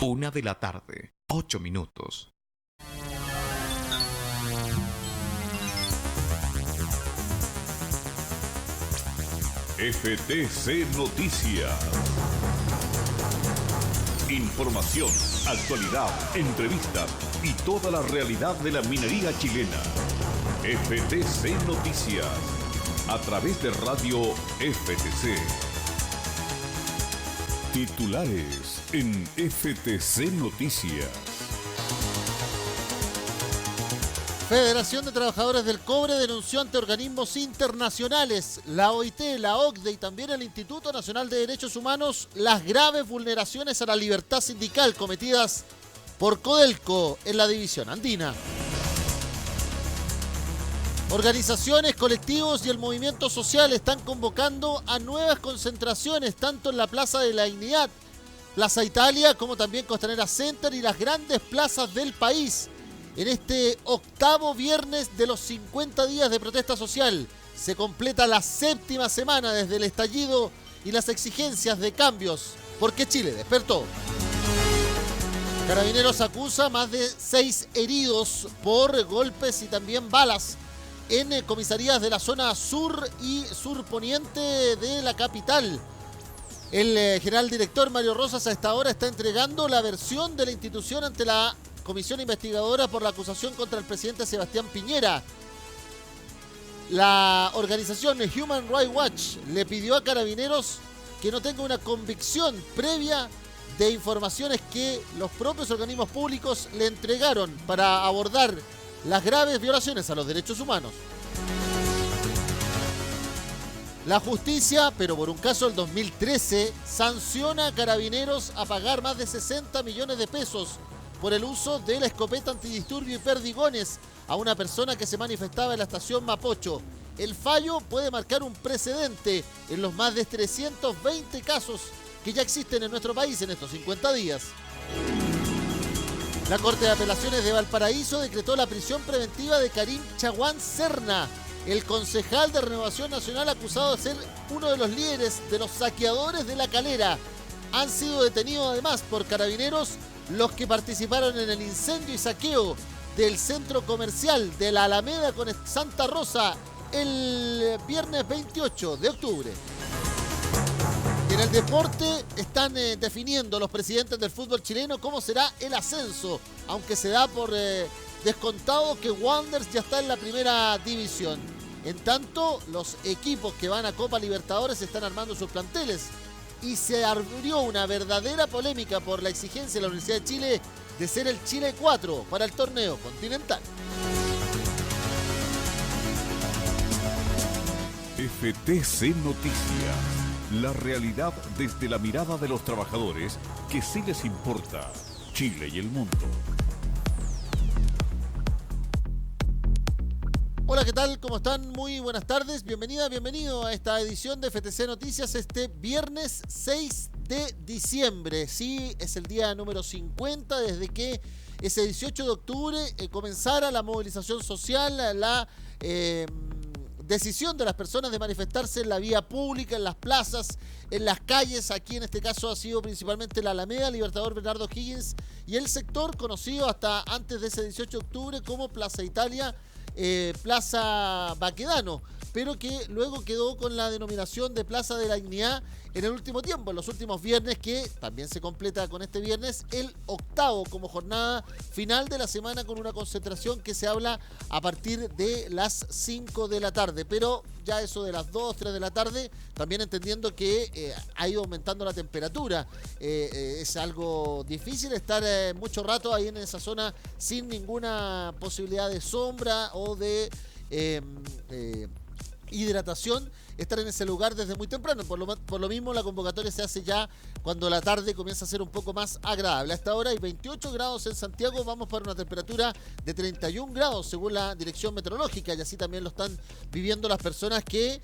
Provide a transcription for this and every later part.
1:08 p.m. FTC Noticias. Información, actualidad, entrevistas y toda la realidad de la minería chilena. FTC Noticias, a través de Radio FTC. Titulares en FTC Noticias. Federación de Trabajadores del Cobre denunció ante organismos internacionales, la OIT, la OCDE y también el Instituto Nacional de Derechos Humanos, las graves vulneraciones a la libertad sindical cometidas por Codelco en la división andina. Organizaciones, colectivos y el movimiento social están convocando a nuevas concentraciones tanto en la Plaza de la Dignidad, Plaza Italia, como también Costanera Center y las grandes plazas del país. En este octavo viernes de los 50 días de protesta social, se completa la séptima semana desde el estallido y las exigencias de cambios, porque Chile despertó. Carabineros acusa más de 6 heridos por golpes y también balas en comisarías de la zona sur y surponiente de la capital. El general director Mario Rosas a esta hora está entregando la versión de la institución ante la comisión investigadora por la acusación contra el presidente Sebastián Piñera. La organización Human Rights Watch le pidió a Carabineros que no tenga una convicción previa de informaciones que los propios organismos públicos le entregaron para abordar las graves violaciones a los derechos humanos. La justicia, pero por un caso del 2013, sanciona a Carabineros a pagar más de 60 millones de pesos por el uso de la escopeta antidisturbio y perdigones a una persona que se manifestaba en la estación Mapocho. El fallo puede marcar un precedente en los más de 320 casos que ya existen en nuestro país en estos 50 días. La Corte de Apelaciones de Valparaíso decretó la prisión preventiva de Karim Chaguán Serna, el concejal de Renovación Nacional acusado de ser uno de los líderes de los saqueadores de La Calera. Han sido detenidos además por Carabineros los que participaron en el incendio y saqueo del centro comercial de la Alameda con Santa Rosa el viernes 28 de octubre. En el deporte están definiendo los presidentes del fútbol chileno cómo será el ascenso, aunque se da por descontado que Wanderers ya está en la primera división. En tanto, los equipos que van a Copa Libertadores están armando sus planteles y se abrió una verdadera polémica por la exigencia de la Universidad de Chile de ser el Chile 4 para el torneo continental. FTC Noticias, la realidad desde la mirada de los trabajadores que sí les importa Chile y el mundo. Hola, ¿qué tal? ¿Cómo están? Muy buenas tardes. Bienvenida, bienvenido a esta edición de FTC Noticias este viernes 6 de diciembre. Sí, es el día número 50 desde que ese 18 de octubre comenzara la movilización social, la decisión de las personas de manifestarse en la vía pública, en las plazas, en las calles. Aquí en este caso ha sido principalmente la Alameda, Libertador Bernardo Higgins y el sector conocido hasta antes de ese 18 de octubre como Plaza Italia, Plaza Baquedano, pero que luego quedó con la denominación de Plaza de la Dignidad en el último tiempo, en los últimos viernes, que también se completa con este viernes el octavo como jornada final de la semana, con una concentración que se habla a partir de las 5 de la tarde, pero ya eso de las 2, 3 de la tarde, también entendiendo que ha ido aumentando la temperatura. Es algo difícil estar mucho rato ahí en esa zona sin ninguna posibilidad de sombra o de hidratación, estar en ese lugar desde muy temprano. Por lo mismo la convocatoria se hace ya cuando la tarde comienza a ser un poco más agradable. A esta hora hay 28 grados en Santiago, vamos para una temperatura de 31 grados según la dirección meteorológica, y así también lo están viviendo las personas que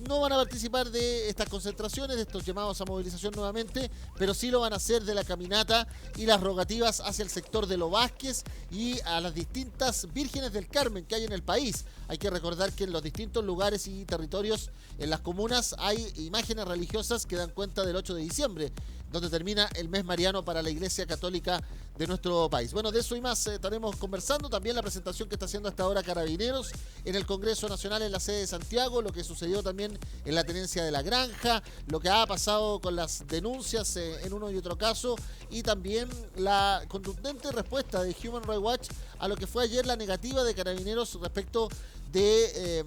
no van a participar de estas concentraciones, de estos llamados a movilización nuevamente, pero sí lo van a hacer de la caminata y las rogativas hacia el sector de Los Vázquez y a las distintas vírgenes del Carmen que hay en el país. Hay que recordar que en los distintos lugares y territorios, en las comunas, hay imágenes religiosas que dan cuenta del 8 de diciembre, donde termina el mes mariano para la Iglesia Católica de nuestro país. Bueno, de eso y más estaremos conversando. También la presentación que está haciendo hasta ahora Carabineros en el Congreso Nacional en la sede de Santiago, lo que sucedió también en la tenencia de La Granja, lo que ha pasado con las denuncias en uno y otro caso, y también la contundente respuesta de Human Rights Watch a lo que fue ayer la negativa de Carabineros respecto de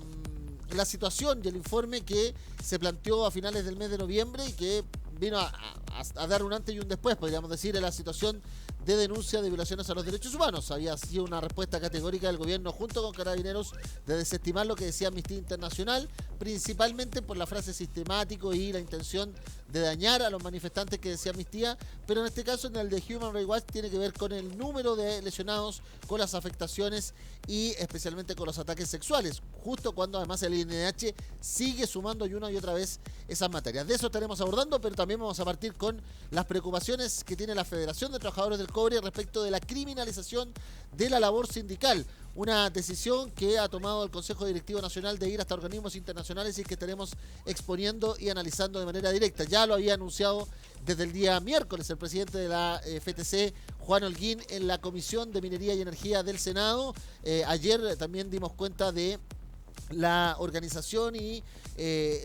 la situación y el informe que se planteó a finales del mes de noviembre y que vino a dar un antes y un después, podríamos decir, en la situación de denuncia de violaciones a los derechos humanos. Había sido una respuesta categórica del gobierno junto con Carabineros de desestimar lo que decía Amnistía Internacional, principalmente por la frase sistemático y la intención de dañar a los manifestantes que decía Amnistía, pero en este caso, en el de Human Rights Watch, tiene que ver con el número de lesionados, con las afectaciones y especialmente con los ataques sexuales, justo cuando además el INH sigue sumando y una y otra vez esas materias. De eso estaremos abordando, pero también vamos a partir con las preocupaciones que tiene la Federación de Trabajadores del Cobre respecto de la criminalización de la labor sindical. Una decisión que ha tomado el Consejo Directivo Nacional de ir hasta organismos internacionales y que estaremos exponiendo y analizando de manera directa. Ya lo había anunciado desde el día miércoles el presidente de la FTC, Juan Holguín, en la Comisión de Minería y Energía del Senado. Ayer también dimos cuenta de la organización y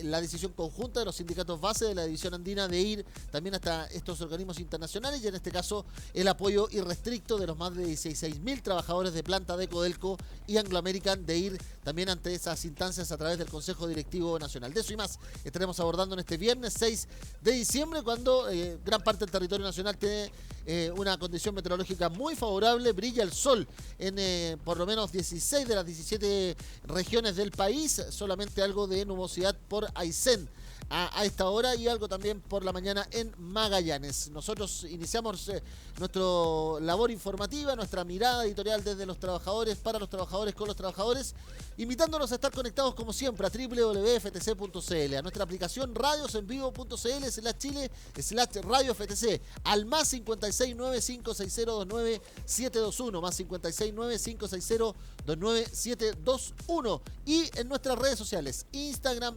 la decisión conjunta de los sindicatos base de la división andina de ir también hasta estos organismos internacionales, y en este caso el apoyo irrestricto de los más de 16.000 trabajadores de planta de Codelco y Anglo American de ir también ante esas instancias a través del Consejo Directivo Nacional. De eso y más estaremos abordando en este viernes 6 de diciembre, cuando gran parte del territorio nacional tiene una condición meteorológica muy favorable, brilla el sol en por lo menos 16 de las 17 regiones del país, solamente algo de nubosidad por Aysén a esta hora y algo también por la mañana en Magallanes. Nosotros iniciamos nuestra labor informativa, nuestra mirada editorial desde los trabajadores, para los trabajadores, con los trabajadores, invitándonos a estar conectados como siempre a www.ftc.cl, a nuestra aplicación radiosenvivo.cl/Chile/radio-FTC, al más 569-560-29721, más 569-560-29721, y en nuestras redes sociales, Instagram,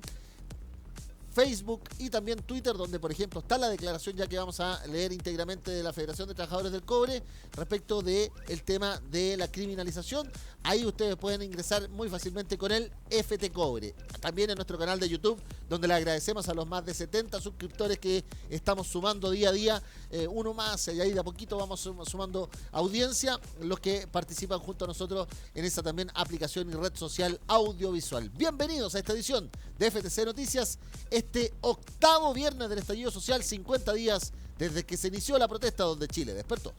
Facebook y también Twitter, donde por ejemplo está la declaración ya que vamos a leer íntegramente de la Federación de Trabajadores del Cobre respecto del tema de la criminalización. Ahí ustedes pueden ingresar muy fácilmente con el FT Cobre. También en nuestro canal de YouTube, donde le agradecemos a los más de 70 suscriptores que estamos sumando día a día, uno más, y ahí de a poquito vamos sumando audiencia, los que participan junto a nosotros en esta también aplicación y red social audiovisual. Bienvenidos a esta edición de FTC Noticias, este octavo viernes del estallido social, 50 días desde que se inició la protesta donde Chile despertó.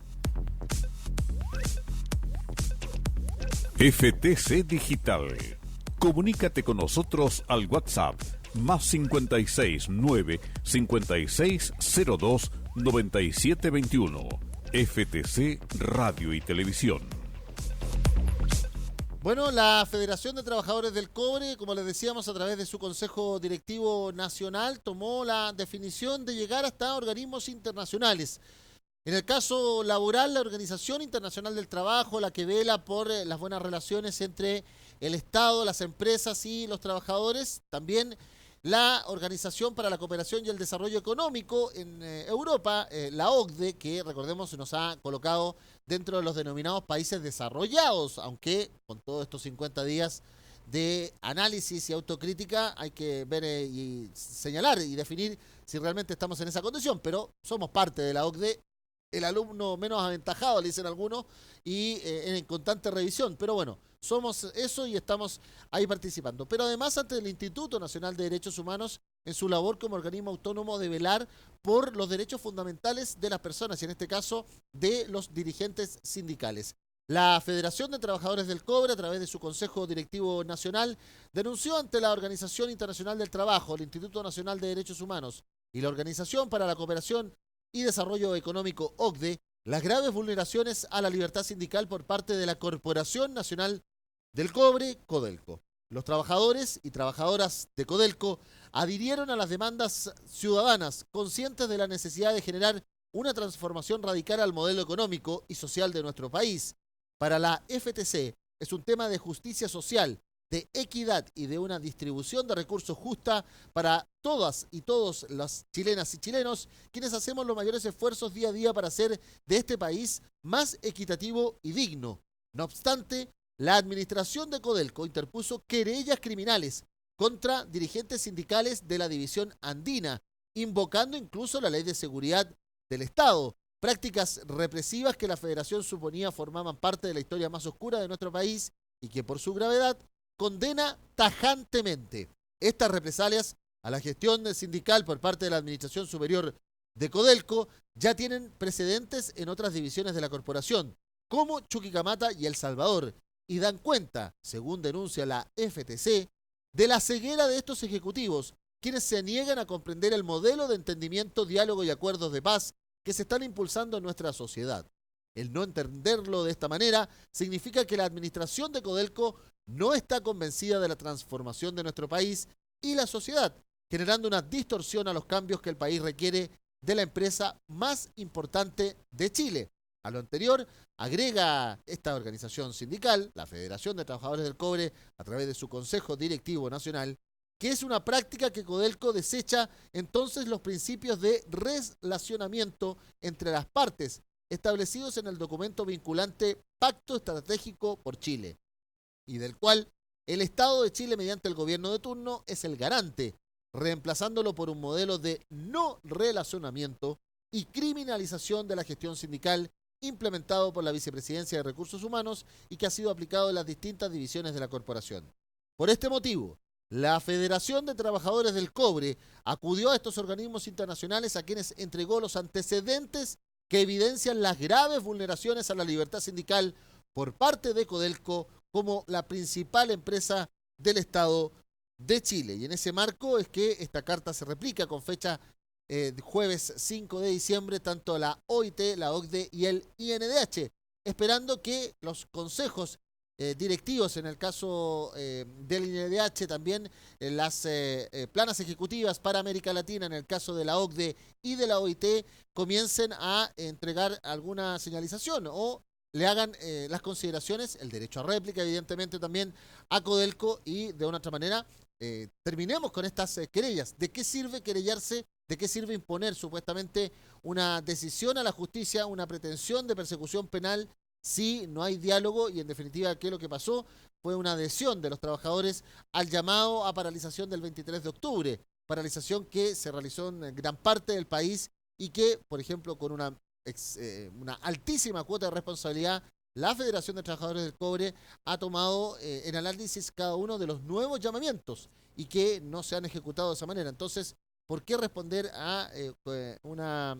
FTC Digital. Comunícate con nosotros al WhatsApp más 569 5602 9721. FTC Radio y Televisión. Bueno, la Federación de Trabajadores del Cobre, como les decíamos, a través de su Consejo Directivo Nacional, tomó la definición de llegar hasta organismos internacionales. En el caso laboral, la Organización Internacional del Trabajo, la que vela por las buenas relaciones entre el Estado, las empresas y los trabajadores. También la Organización para la Cooperación y el Desarrollo Económico en Europa, la OCDE, que recordemos nos ha colocado dentro de los denominados países desarrollados, aunque con todos estos 50 días de análisis y autocrítica hay que ver y señalar y definir si realmente estamos en esa condición, pero somos parte de la OCDE, el alumno menos aventajado, le dicen algunos, y en constante revisión, pero bueno, somos eso y estamos ahí participando. Pero además, ante el Instituto Nacional de Derechos Humanos, en su labor como organismo autónomo de velar por los derechos fundamentales de las personas, y en este caso de los dirigentes sindicales. La Federación de Trabajadores del Cobre, a través de su Consejo Directivo Nacional, denunció ante la Organización Internacional del Trabajo, el Instituto Nacional de Derechos Humanos y la Organización para la Cooperación y Desarrollo Económico, OCDE, las graves vulneraciones a la libertad sindical por parte de la Corporación Nacional del Cobre, Codelco. Los trabajadores y trabajadoras de Codelco adhirieron a las demandas ciudadanas, conscientes de la necesidad de generar una transformación radical al modelo económico y social de nuestro país. Para la FTC es un tema de justicia social, de equidad y de una distribución de recursos justa para todas y todos las chilenas y chilenos, quienes hacemos los mayores esfuerzos día a día para hacer de este país más equitativo y digno. No obstante, la administración de Codelco interpuso querellas criminales contra dirigentes sindicales de la división andina, invocando incluso la Ley de Seguridad del Estado, prácticas represivas que la Federación suponía formaban parte de la historia más oscura de nuestro país y que por su gravedad condena tajantemente. Estas represalias a la gestión sindical por parte de la Administración Superior de Codelco ya tienen precedentes en otras divisiones de la corporación, como Chuquicamata y El Salvador, y dan cuenta, según denuncia la FTC, de la ceguera de estos ejecutivos, quienes se niegan a comprender el modelo de entendimiento, diálogo y acuerdos de paz que se están impulsando en nuestra sociedad. El no entenderlo de esta manera significa que la administración de Codelco no está convencida de la transformación de nuestro país y la sociedad, generando una distorsión a los cambios que el país requiere de la empresa más importante de Chile. A lo anterior, agrega esta organización sindical, la Federación de Trabajadores del Cobre, a través de su Consejo Directivo Nacional, que es una práctica que Codelco desecha entonces los principios de relacionamiento entre las partes establecidos en el documento vinculante Pacto Estratégico por Chile, y del cual el Estado de Chile, mediante el gobierno de turno, es el garante, reemplazándolo por un modelo de no relacionamiento y criminalización de la gestión sindical implementado por la Vicepresidencia de Recursos Humanos y que ha sido aplicado en las distintas divisiones de la corporación. Por este motivo, la Federación de Trabajadores del Cobre acudió a estos organismos internacionales a quienes entregó los antecedentes que evidencian las graves vulneraciones a la libertad sindical por parte de Codelco como la principal empresa del Estado de Chile. Y en ese marco es que esta carta se replica con fecha jueves 5 de diciembre, tanto la OIT, la OCDE y el INDH, esperando que los consejos directivos, en el caso del INDH también las planas ejecutivas para América Latina, en el caso de la OCDE y de la OIT, comiencen a entregar alguna señalización o le hagan las consideraciones, el derecho a réplica evidentemente también a Codelco, y de una otra manera terminemos con estas querellas. ¿De qué sirve querellarse? ¿De qué sirve imponer supuestamente una decisión a la justicia, una pretensión de persecución penal, si no hay diálogo? Y en definitiva, ¿qué es lo que pasó? Fue una adhesión de los trabajadores al llamado a paralización del 23 de octubre, paralización que se realizó en gran parte del país y que, por ejemplo, con una altísima cuota de responsabilidad, la Federación de Trabajadores del Cobre ha tomado en análisis cada uno de los nuevos llamamientos y que no se han ejecutado de esa manera. Entonces, ¿por qué responder a una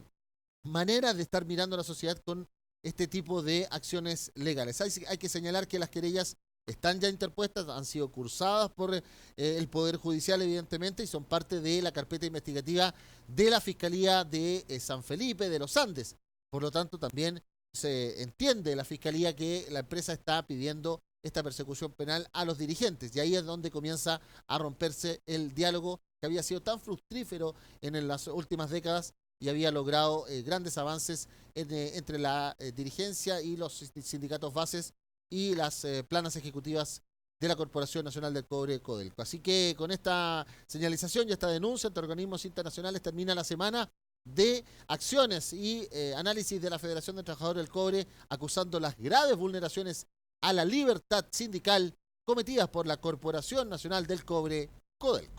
manera de estar mirando a la sociedad con este tipo de acciones legales? Hay que señalar que las querellas están ya interpuestas, han sido cursadas por el Poder Judicial, evidentemente, y son parte de la carpeta investigativa de la Fiscalía de San Felipe de los Andes. Por lo tanto, también se entiende la Fiscalía que la empresa está pidiendo esta persecución penal a los dirigentes, y ahí es donde comienza a romperse el diálogo que había sido tan fructífero en las últimas décadas y había logrado grandes avances entre la dirigencia y los sindicatos bases y las planas ejecutivas de la Corporación Nacional del Cobre, Codelco. Así que con esta señalización y esta denuncia ante organismos internacionales termina la semana de acciones y análisis de la Federación de Trabajadores del Cobre, acusando las graves vulneraciones a la libertad sindical cometidas por la Corporación Nacional del Cobre, Codelco.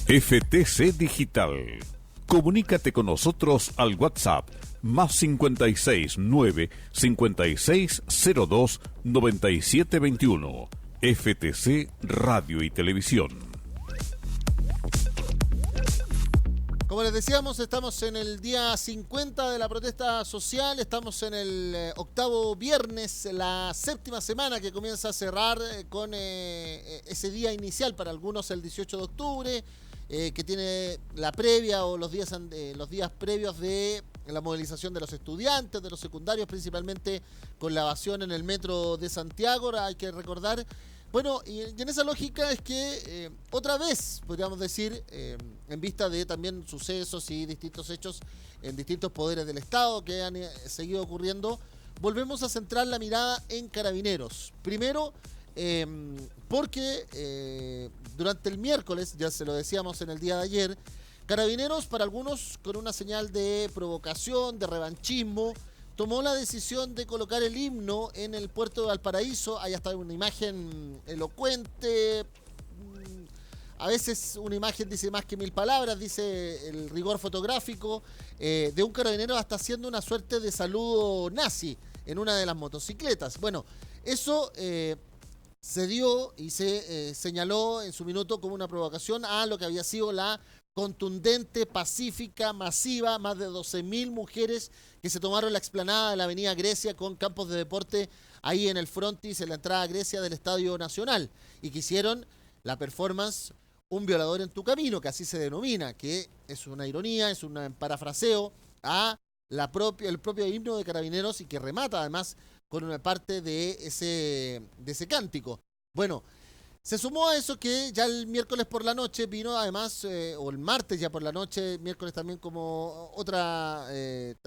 FTC Digital. Comunícate con nosotros al WhatsApp más 56 9 5602 9721. FTC Radio y Televisión. Como les decíamos, estamos en el día 50 de la protesta social, estamos en el octavo viernes, la séptima semana que comienza a cerrar con ese día inicial, para algunos el 18 de octubre, que tiene la previa o los días previos de la movilización de los estudiantes, de los secundarios, principalmente con la evasión en el metro de Santiago, hay que recordar. Bueno, y en esa lógica es que otra vez, podríamos decir, en vista de también sucesos y distintos hechos en distintos poderes del Estado que han seguido ocurriendo, volvemos a centrar la mirada en Carabineros. Primero, porque durante el miércoles, ya se lo decíamos en el día de ayer, Carabineros, para algunos con una señal de provocación, de revanchismo, tomó la decisión de colocar el himno en el puerto de Valparaíso. Ahí está una imagen elocuente. A veces una imagen dice más que 1000 palabras, dice el rigor fotográfico, de un carabinero hasta haciendo una suerte de saludo nazi en una de las motocicletas. Bueno, eso se dio y se señaló en su minuto como una provocación a lo que había sido la contundente, pacífica, masiva, más de 12.000 mujeres que se tomaron la explanada de la avenida Grecia con campos de deporte ahí en el frontis, en la entrada a Grecia del Estadio Nacional, y que hicieron la performance Un violador en tu camino, que así se denomina, que es una ironía, es un parafraseo a el propio himno de Carabineros y que remata además con una parte de ese cántico. Bueno, se sumó a eso que ya el miércoles por la noche vino además, o el martes ya por la noche, miércoles también como otra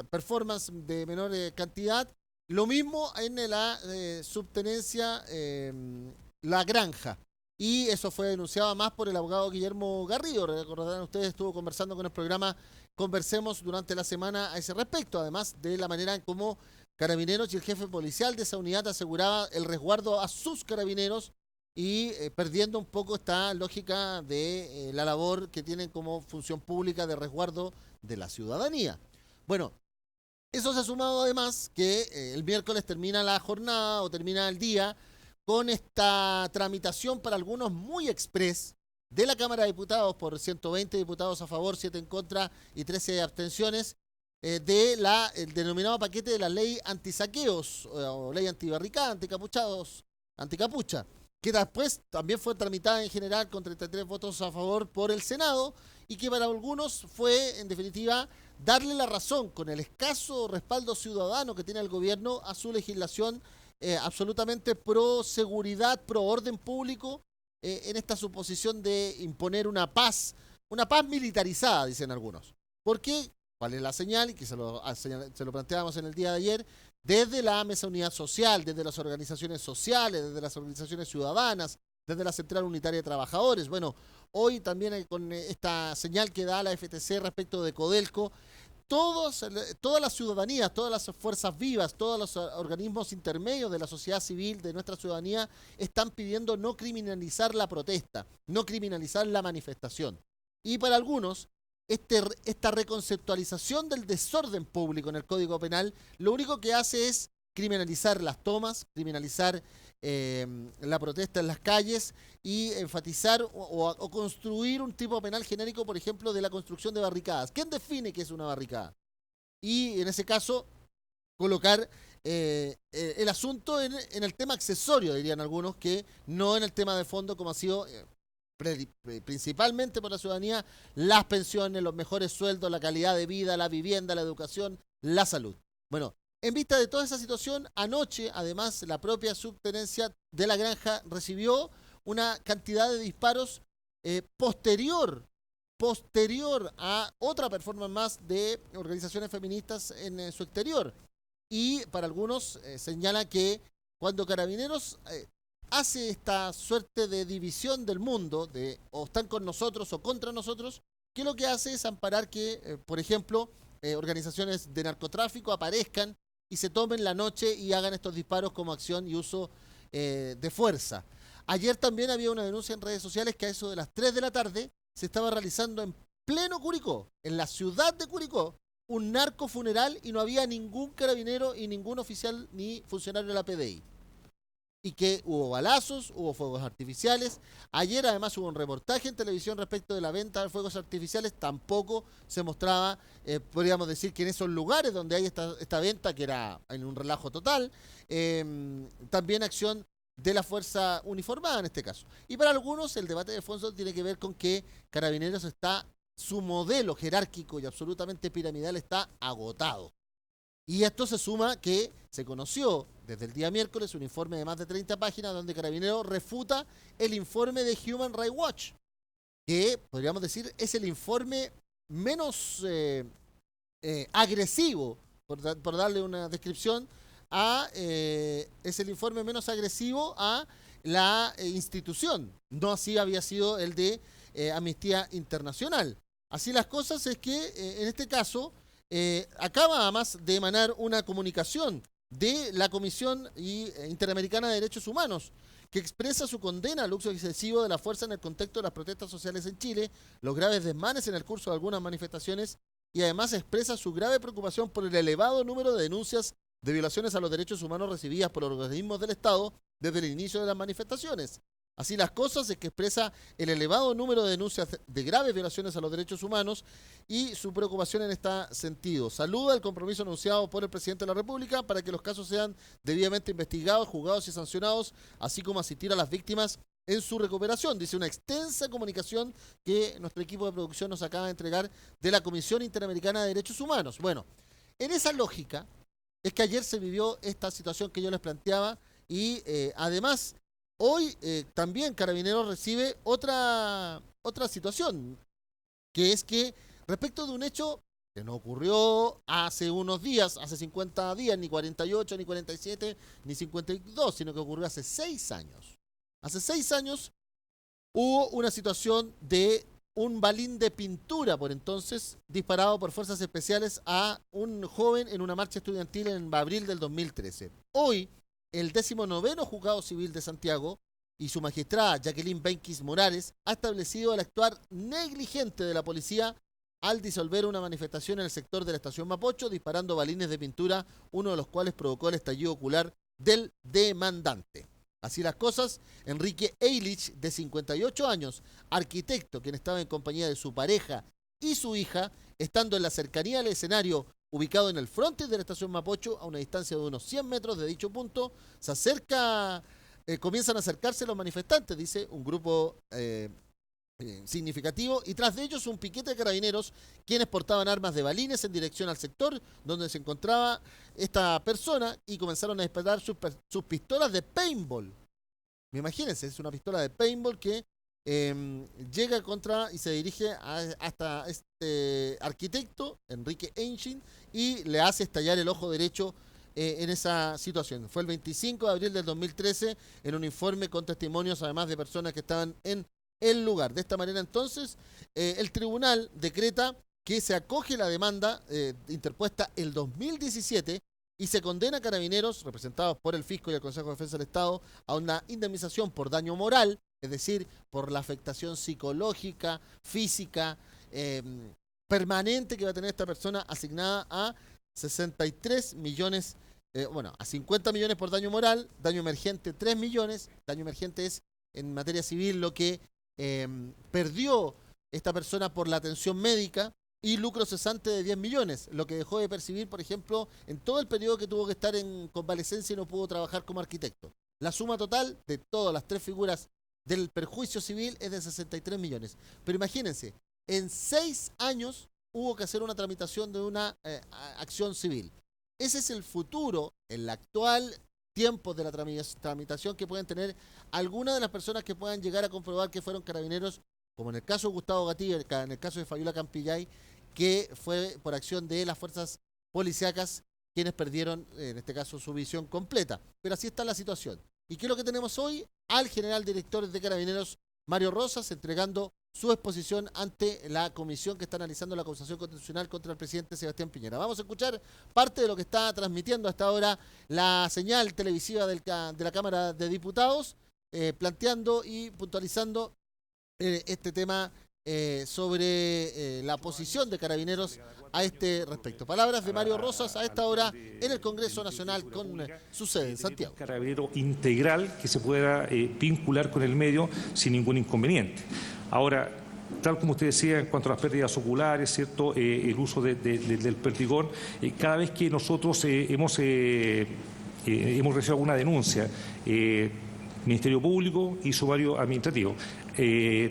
performance de menor cantidad. Lo mismo en la subtenencia La Granja. Y eso fue denunciado más por el abogado Guillermo Garrido. Recordarán ustedes, estuvo conversando con el programa Conversemos durante la semana a ese respecto, además de la manera en cómo Carabineros y el jefe policial de esa unidad aseguraba el resguardo a sus carabineros y perdiendo un poco esta lógica de la labor que tienen como función pública de resguardo de la ciudadanía. Bueno, eso se ha sumado además que el miércoles termina la jornada o termina el día con esta tramitación para algunos muy express de la Cámara de Diputados por 120 diputados a favor, 7 en contra y 13 abstenciones el denominado paquete de la ley antisaqueos o ley antibarricada, anticapucha, que después también fue tramitada en general con 33 votos a favor por el Senado y que para algunos fue, en definitiva, darle la razón con el escaso respaldo ciudadano que tiene el gobierno a su legislación absolutamente pro seguridad, pro orden público, en esta suposición de imponer una paz militarizada, dicen algunos. ¿Por qué? ¿Cuál es la señal? Y que se lo planteábamos en el día de ayer, desde la Mesa Unidad Social, desde las organizaciones sociales, desde las organizaciones ciudadanas, desde la Central Unitaria de Trabajadores. Bueno, hoy también con esta señal que da la FTC respecto de Codelco, todas las ciudadanías, todas las fuerzas vivas, todos los organismos intermedios de la sociedad civil, de nuestra ciudadanía, están pidiendo no criminalizar la protesta, no criminalizar la manifestación. Y para algunos, esta reconceptualización del desorden público en el Código Penal, lo único que hace es criminalizar las tomas, criminalizar la protesta en las calles y enfatizar o construir un tipo penal genérico, por ejemplo, de la construcción de barricadas. ¿Quién define qué es una barricada? Y en ese caso, colocar el asunto en el tema accesorio, dirían algunos, que no en el tema de fondo, como ha sido principalmente por la ciudadanía, las pensiones, los mejores sueldos, la calidad de vida, la vivienda, la educación, la salud. Bueno, en vista de toda esa situación, anoche, además, la propia subtenencia de La Granja recibió una cantidad de disparos posterior a otra performance más de organizaciones feministas en su exterior. Y para algunos señala que cuando Carabineros hace esta suerte de división del mundo, de o están con nosotros o contra nosotros, que lo que hace es amparar que, por ejemplo, organizaciones de narcotráfico aparezcan y se tomen la noche y hagan estos disparos como acción y uso de fuerza. Ayer también había una denuncia en redes sociales que a eso de las 3 de la tarde se estaba realizando en pleno Curicó, en la ciudad de Curicó, un narcofuneral y no había ningún carabinero y ningún oficial ni funcionario de la PDI. Y que hubo balazos, hubo fuegos artificiales. Ayer además hubo un reportaje en televisión respecto de la venta de fuegos artificiales. Tampoco se mostraba, podríamos decir que en esos lugares donde hay esta venta, que era en un relajo total, también acción de la fuerza uniformada en este caso. Y para algunos el debate de fondo tiene que ver con que Carabineros su modelo jerárquico y absolutamente piramidal está agotado. Y esto se suma que se conoció desde el día miércoles un informe de más de 30 páginas donde Carabineros refuta el informe de Human Rights Watch, que podríamos decir es el informe menos agresivo, por darle una descripción, es el informe menos agresivo a la institución. No así había sido el de Amnistía Internacional. Así las cosas es que en este caso acaba además de emanar una comunicación de la Comisión Interamericana de Derechos Humanos, que expresa su condena al uso excesivo de la fuerza en el contexto de las protestas sociales en Chile, los graves desmanes en el curso de algunas manifestaciones, y además expresa su grave preocupación por el elevado número de denuncias de violaciones a los derechos humanos recibidas por organismos del Estado desde el inicio de las manifestaciones. Así las cosas es que expresa el elevado número de denuncias de graves violaciones a los derechos humanos y su preocupación en este sentido. Saluda el compromiso anunciado por el presidente de la República para que los casos sean debidamente investigados, juzgados y sancionados, así como asistir a las víctimas en su recuperación. Dice una extensa comunicación que nuestro equipo de producción nos acaba de entregar de la Comisión Interamericana de Derechos Humanos. Bueno, en esa lógica es que ayer se vivió esta situación que yo les planteaba y además hoy también Carabineros recibe otra situación, que es que respecto de un hecho que no ocurrió hace unos días, hace 50 días, ni 48, ni 47, ni 52, sino que ocurrió hace 6 años. Hace 6 años hubo una situación de un balín de pintura, por entonces, disparado por fuerzas especiales a un joven en una marcha estudiantil en abril del 2013. Hoy, el 19º Juzgado Civil de Santiago y su magistrada Jacqueline Benquis Morales ha establecido el actuar negligente de la policía al disolver una manifestación en el sector de la estación Mapocho, disparando balines de pintura, uno de los cuales provocó el estallido ocular del demandante. Así las cosas, Enrique Eilich, de 58 años, arquitecto, quien estaba en compañía de su pareja y su hija, estando en la cercanía del escenario ubicado en el frontis de la estación Mapocho, a una distancia de unos 100 metros de dicho punto, comienzan a acercarse los manifestantes, dice un grupo significativo, y tras de ellos un piquete de carabineros, quienes portaban armas de balines en dirección al sector donde se encontraba esta persona y comenzaron a disparar sus pistolas de paintball. Imagínense, es una pistola de paintball que llega contra y se dirige hasta este arquitecto, Enrique Eilich, y le hace estallar el ojo derecho en esa situación. Fue el 25 de abril del 2013 en un informe con testimonios además de personas que estaban en el lugar. De esta manera entonces el tribunal decreta que se acoge la demanda interpuesta el 2017 y se condena a Carabineros, representados por el Fisco y el Consejo de Defensa del Estado, a una indemnización por daño moral, es decir, por la afectación psicológica, física, permanente que va a tener esta persona, asignada a 63 millones, a 50 millones por daño moral, daño emergente 3 millones, daño emergente es en materia civil lo que perdió esta persona por la atención médica, y lucro cesante de 10 millones, lo que dejó de percibir, por ejemplo, en todo el periodo que tuvo que estar en convalecencia y no pudo trabajar como arquitecto. La suma total de todas las tres figuras del perjuicio civil es de 63 millones. Pero imagínense, en 6 años hubo que hacer una tramitación de una acción civil. Ese es el futuro, el actual tiempo de la tramitación que pueden tener algunas de las personas que puedan llegar a comprobar que fueron carabineros, como en el caso de Gustavo Gatilla, en el caso de Fabiola Campillay, que fue por acción de las fuerzas policíacas quienes perdieron, en este caso, su visión completa. Pero así está la situación. ¿Y qué es lo que tenemos hoy? Al general director de Carabineros, Mario Rosas, entregando su exposición ante la comisión que está analizando la acusación constitucional contra el presidente Sebastián Piñera. Vamos a escuchar parte de lo que está transmitiendo hasta ahora la señal televisiva de la Cámara de Diputados, planteando y puntualizando este tema sobre la posición de Carabineros a este respecto. Palabras de Mario Rosas a esta hora en el Congreso Nacional con su sede en Santiago. Carabinero integral que se pueda vincular con el medio sin ningún inconveniente. Ahora, tal como usted decía, en cuanto a las pérdidas oculares, ¿cierto? El uso del perdigón, cada vez que nosotros hemos recibido alguna denuncia, Ministerio Público y sumario administrativo,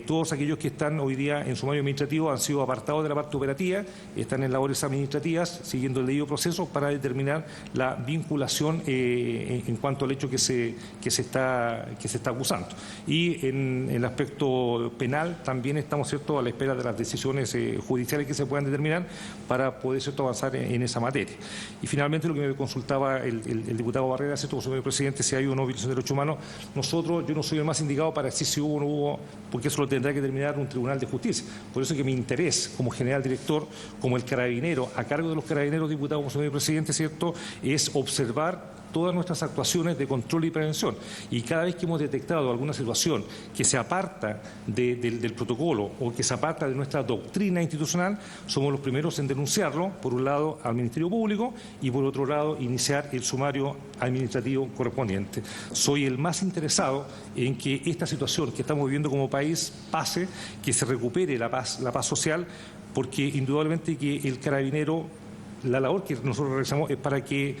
Todos aquellos que están hoy día en sumario administrativo han sido apartados de la parte operativa, están en labores administrativas, siguiendo el debido proceso para determinar la vinculación en cuanto al hecho que se está acusando. Y en el aspecto penal también estamos, ¿cierto?, a la espera de las decisiones judiciales que se puedan determinar para poder, ¿cierto?, avanzar en esa materia. Y finalmente, lo que me consultaba el diputado Barrera, ¿cierto?, como señor presidente, si hay o no violación de derechos humanos. Yo no soy el más indicado para decir si hubo o no hubo, porque eso lo tendrá que determinar un tribunal de justicia. Por eso es que mi interés como general director, como el carabinero, a cargo de los carabineros, diputado, como señor presidente, ¿cierto?, es observar todas nuestras actuaciones de control y prevención. Y cada vez que hemos detectado alguna situación que se aparta del protocolo o que se aparta de nuestra doctrina institucional, somos los primeros en denunciarlo, por un lado al Ministerio Público y por otro lado iniciar el sumario administrativo correspondiente. Soy el más interesado en que esta situación que estamos viviendo como país pase, que se recupere la paz social, porque indudablemente que el carabinero, la labor que nosotros realizamos es para que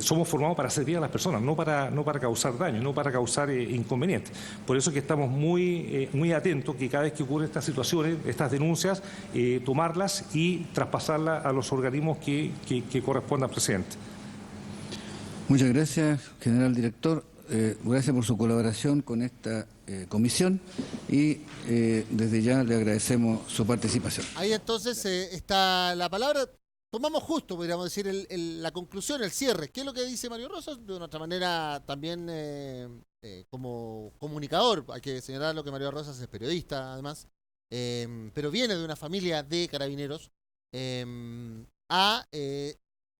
somos formados para servir a las personas, no para causar daño, no para causar inconvenientes. Por eso es que estamos muy atentos que cada vez que ocurren estas situaciones, estas denuncias, tomarlas y traspasarlas a los organismos que correspondan, presidente. Muchas gracias, general director. Gracias por su colaboración con esta comisión y desde ya le agradecemos su participación. Ahí entonces está la palabra. Tomamos justo, podríamos decir, la conclusión, el cierre. ¿Qué es lo que dice Mario Rosas? De otra manera, también como comunicador, hay que señalar lo que Mario Rosas es periodista, además, pero viene de una familia de carabineros, ha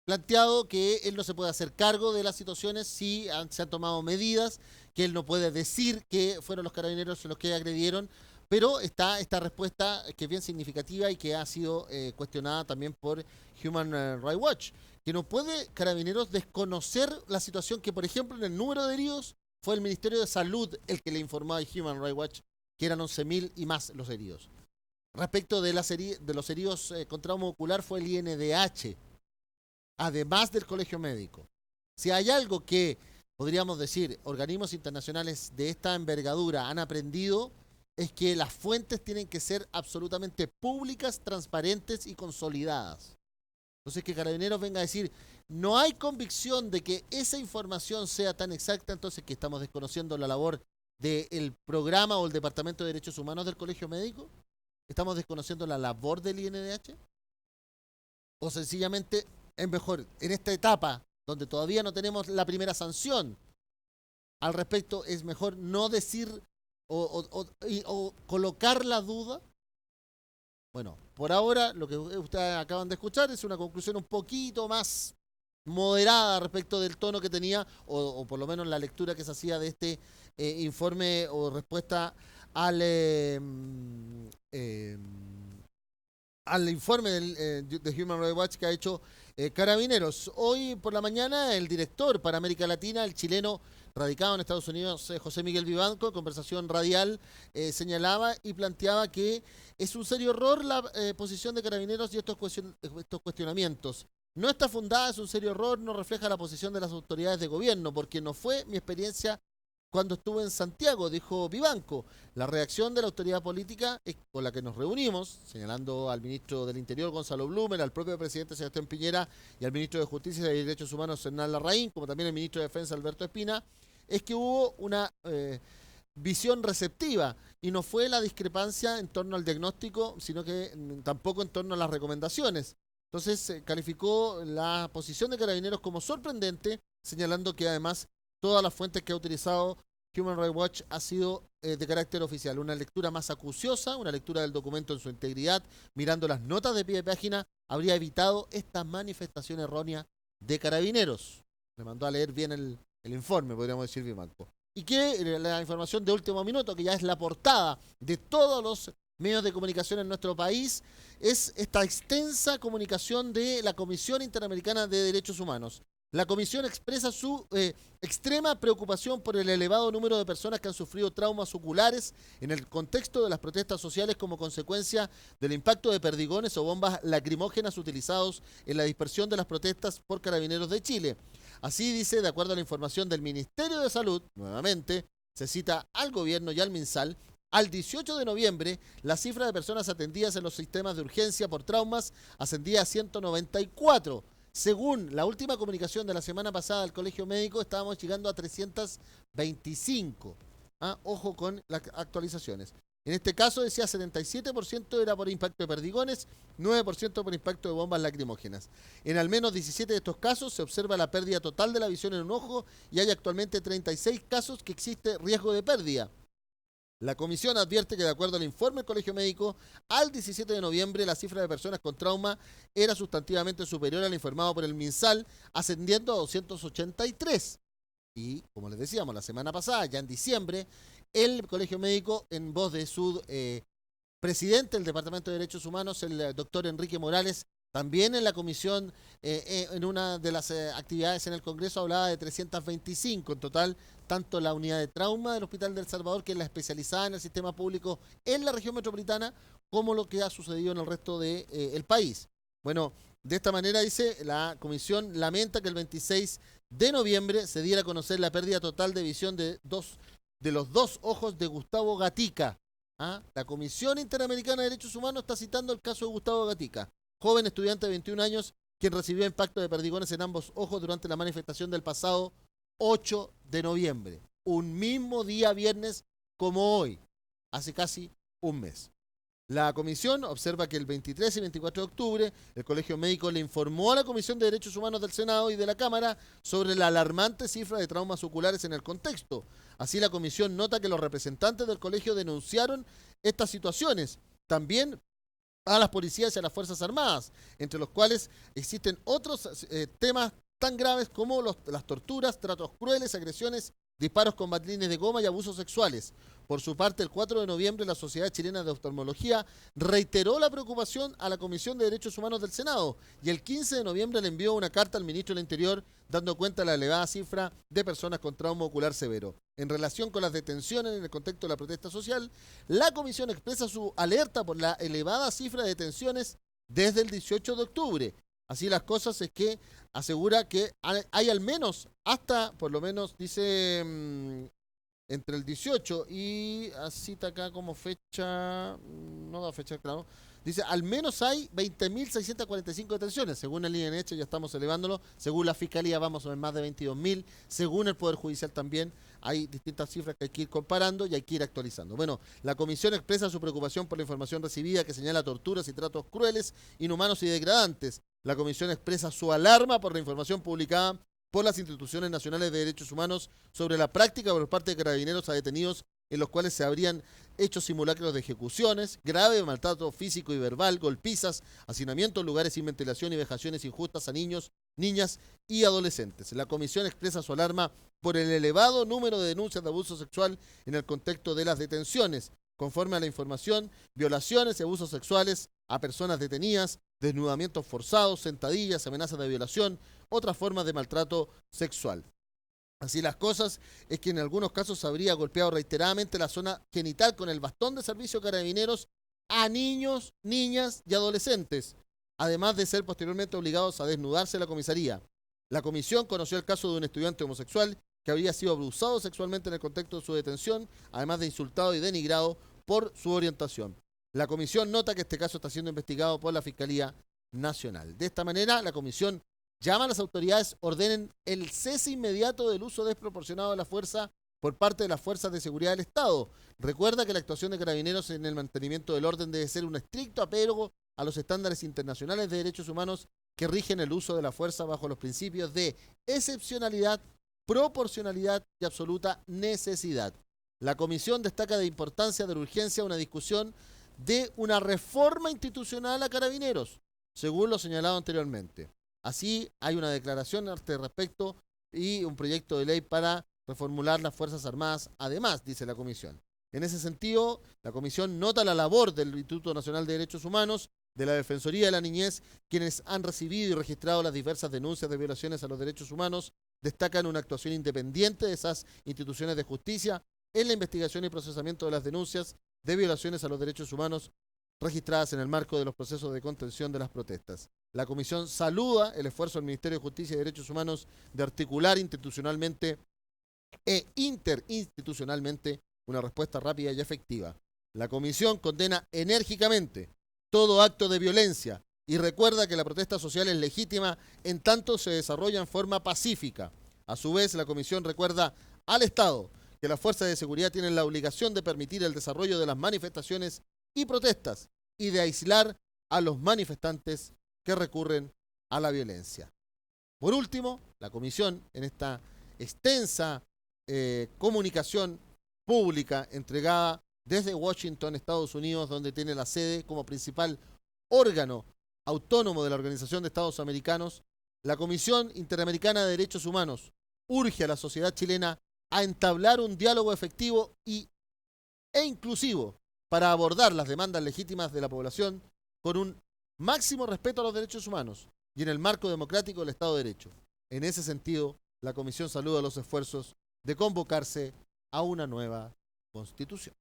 planteado que él no se puede hacer cargo de las situaciones si se han tomado medidas, que él no puede decir que fueron los carabineros los que agredieron. Pero está esta respuesta que es bien significativa y que ha sido cuestionada también por Human Rights Watch, que no puede Carabineros desconocer la situación que, por ejemplo, en el número de heridos fue el Ministerio de Salud el que le informó a Human Rights Watch que eran 11.000 y más los heridos. Respecto de los heridos con trauma ocular fue el INDH, además del Colegio Médico. Si hay algo que, podríamos decir, organismos internacionales de esta envergadura han aprendido, es que las fuentes tienen que ser absolutamente públicas, transparentes y consolidadas. Entonces, que Carabineros venga a decir, no hay convicción de que esa información sea tan exacta, entonces que estamos desconociendo la labor del programa o el Departamento de Derechos Humanos del Colegio Médico. ¿Estamos desconociendo la labor del INDH? O sencillamente es mejor, en esta etapa, donde todavía no tenemos la primera sanción al respecto, es mejor no decir o colocar la duda. Bueno, por ahora lo que ustedes acaban de escuchar es una conclusión un poquito más moderada respecto del tono que tenía, o por lo menos la lectura que se hacía de este informe o respuesta al informe de Human Rights Watch que ha hecho Carabineros. Hoy por la mañana el director para América Latina, el chileno radicado en Estados Unidos, José Miguel Vivanco, en conversación radial, señalaba y planteaba que es un serio error la posición de Carabineros y estos cuestionamientos. No está fundada, es un serio error, no refleja la posición de las autoridades de gobierno, porque no fue mi experiencia cuando estuve en Santiago, dijo Vivanco. La reacción de la autoridad política con la que nos reunimos, señalando al ministro del Interior, Gonzalo Blumen, al propio presidente Sebastián Piñera y al ministro de Justicia y Derechos Humanos, Hernán Larraín, como también el ministro de Defensa, Alberto Espina, es que hubo una visión receptiva y no fue la discrepancia en torno al diagnóstico, sino que tampoco en torno a las recomendaciones. Entonces calificó la posición de Carabineros como sorprendente, señalando que además todas las fuentes que ha utilizado Human Rights Watch ha sido de carácter oficial. Una lectura más acuciosa, una lectura del documento en su integridad, mirando las notas de pie de página, habría evitado esta manifestación errónea de Carabineros. Le mandó a leer bien el informe, podríamos decir, Vivanco. Y que la información de último minuto, que ya es la portada de todos los medios de comunicación en nuestro país, es esta extensa comunicación de la Comisión Interamericana de Derechos Humanos. La comisión expresa su extrema preocupación por el elevado número de personas que han sufrido traumas oculares en el contexto de las protestas sociales como consecuencia del impacto de perdigones o bombas lacrimógenas utilizados en la dispersión de las protestas por Carabineros de Chile. Así dice, de acuerdo a la información del Ministerio de Salud, nuevamente, se cita al gobierno y al MinSal, Al 18 de noviembre, la cifra de personas atendidas en los sistemas de urgencia por traumas ascendía a 194. Según la última comunicación de la semana pasada del Colegio Médico, estábamos llegando a 325. Ojo con las actualizaciones. En este caso decía 77% era por impacto de perdigones, 9% por impacto de bombas lacrimógenas. En al menos 17 de estos casos se observa la pérdida total de la visión en un ojo y hay actualmente 36 casos que existe riesgo de pérdida. La comisión advierte que de acuerdo al informe del Colegio Médico, al 17 de noviembre la cifra de personas con trauma era sustantivamente superior al informado por el MinSal, ascendiendo a 283. Y, como les decíamos, la semana pasada, ya en diciembre, el Colegio Médico, en voz de su presidente del Departamento de Derechos Humanos, el doctor Enrique Morales, también en la comisión, en una de las actividades en el Congreso, hablaba de 325 en total, tanto la unidad de trauma del Hospital del Salvador, que es la especializada en el sistema público en la región metropolitana, como lo que ha sucedido en el resto del país. Bueno, de esta manera, dice, la comisión lamenta que el 26 de noviembre se diera a conocer la pérdida total de visión de los dos ojos de Gustavo Gatica. La Comisión Interamericana de Derechos Humanos está citando el caso de Gustavo Gatica, joven estudiante de 21 años, quien recibió impacto de perdigones en ambos ojos durante la manifestación del pasado 8 de noviembre. Un mismo día viernes como hoy, hace casi un mes. La comisión observa que el 23 y 24 de octubre el Colegio Médico le informó a la Comisión de Derechos Humanos del Senado y de la Cámara sobre la alarmante cifra de traumas oculares en el contexto. Así, la comisión nota que los representantes del colegio denunciaron estas situaciones también a las policías y a las Fuerzas Armadas, entre los cuales existen otros temas tan graves como las torturas, tratos crueles, agresiones, disparos con batlines de goma y abusos sexuales. Por su parte, el 4 de noviembre, la Sociedad Chilena de Oftalmología reiteró la preocupación a la Comisión de Derechos Humanos del Senado y el 15 de noviembre le envió una carta al ministro del Interior dando cuenta de la elevada cifra de personas con trauma ocular severo. En relación con las detenciones en el contexto de la protesta social, la Comisión expresa su alerta por la elevada cifra de detenciones desde el 18 de octubre. Así las cosas, es que asegura que hay al menos hasta, por lo menos, dice, entre el 18 y, así está acá como fecha, no da fecha, claro, dice, al menos hay 20.645 detenciones, según el INH, ya estamos elevándolo, según la Fiscalía vamos a ver más de 22.000, según el Poder Judicial también, hay distintas cifras que hay que ir comparando y hay que ir actualizando. Bueno, la comisión expresa su preocupación por la información recibida que señala torturas y tratos crueles, inhumanos y degradantes. La comisión expresa su alarma por la información publicada por las instituciones nacionales de derechos humanos sobre la práctica por parte de carabineros a detenidos en los cuales se habrían hecho simulacros de ejecuciones, grave maltrato físico y verbal, golpizas, hacinamiento en lugares sin ventilación y vejaciones injustas a niños, niñas y adolescentes. La comisión expresa su alarma por el elevado número de denuncias de abuso sexual en el contexto de las detenciones. Conforme a la información, violaciones y abusos sexuales a personas detenidas, desnudamientos forzados, sentadillas, amenazas de violación, otras formas de maltrato sexual. Así las cosas, es que en algunos casos se habría golpeado reiteradamente la zona genital con el bastón de servicio de carabineros a niños, niñas y adolescentes, además de ser posteriormente obligados a desnudarse en la comisaría. La comisión conoció el caso de un estudiante homosexual que habría sido abusado sexualmente en el contexto de su detención, además de insultado y denigrado por su orientación. La comisión nota que este caso está siendo investigado por la Fiscalía Nacional. De esta manera, la comisión llama a las autoridades ordenen el cese inmediato del uso desproporcionado de la fuerza por parte de las fuerzas de seguridad del Estado. Recuerda que la actuación de carabineros en el mantenimiento del orden debe ser un estricto apego a los estándares internacionales de derechos humanos que rigen el uso de la fuerza bajo los principios de excepcionalidad, proporcionalidad y absoluta necesidad. La comisión destaca de importancia de la urgencia de una discusión de una reforma institucional a carabineros, según lo señalado anteriormente. Así, hay una declaración al respecto y un proyecto de ley para reformular las Fuerzas Armadas, además, dice la comisión. En ese sentido, la comisión nota la labor del Instituto Nacional de Derechos Humanos, de la Defensoría de la Niñez, quienes han recibido y registrado las diversas denuncias de violaciones a los derechos humanos, destacan una actuación independiente de esas instituciones de justicia en la investigación y procesamiento de las denuncias de violaciones a los derechos humanos registradas en el marco de los procesos de contención de las protestas. La comisión saluda el esfuerzo del Ministerio de Justicia y Derechos Humanos de articular institucionalmente e interinstitucionalmente una respuesta rápida y efectiva. La comisión condena enérgicamente todo acto de violencia y recuerda que la protesta social es legítima en tanto se desarrolla en forma pacífica. A su vez, la comisión recuerda al Estado que las fuerzas de seguridad tienen la obligación de permitir el desarrollo de las manifestaciones y protestas y de aislar a los manifestantes que recurren a la violencia. Por último, la comisión, en esta extensa comunicación pública entregada desde Washington, Estados Unidos, donde tiene la sede como principal órgano autónomo de la Organización de Estados Americanos, la Comisión Interamericana de Derechos Humanos urge a la sociedad chilena a entablar un diálogo efectivo e inclusivo para abordar las demandas legítimas de la población con un máximo respeto a los derechos humanos y en el marco democrático del Estado de Derecho. En ese sentido, la Comisión saluda los esfuerzos de convocarse a una nueva Constitución.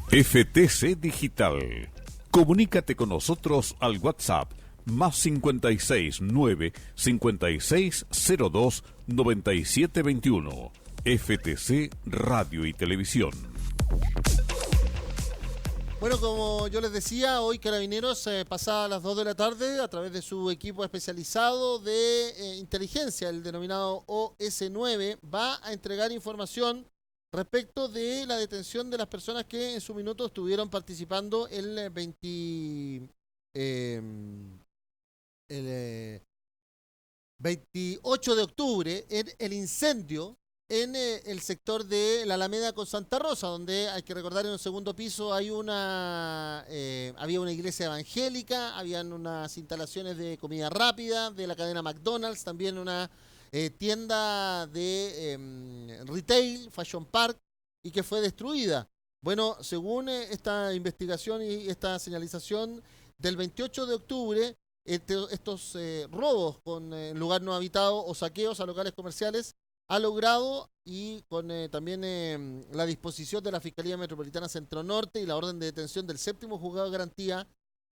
FTC Digital. Comunícate con nosotros al WhatsApp más 56 9 5602 9721. FTC Radio y Televisión. Bueno, como yo les decía, hoy Carabineros, pasada las 2 de la tarde, a través de su equipo especializado de inteligencia, el denominado OS9, va a entregar información respecto de la detención de las personas que en su minuto estuvieron participando el 28 de octubre en el incendio en el sector de la Alameda con Santa Rosa, donde hay que recordar en un segundo piso hay había una iglesia evangélica, habían unas instalaciones de comida rápida de la cadena McDonald's, también una tienda de retail, Fashion Park, y que fue destruida. Bueno, según esta investigación y esta señalización del 28 de octubre, estos robos con lugar no habitado o saqueos a locales comerciales ha logrado, y con también la disposición de la Fiscalía Metropolitana Centro Norte y la orden de detención del 7º Juzgado de Garantía,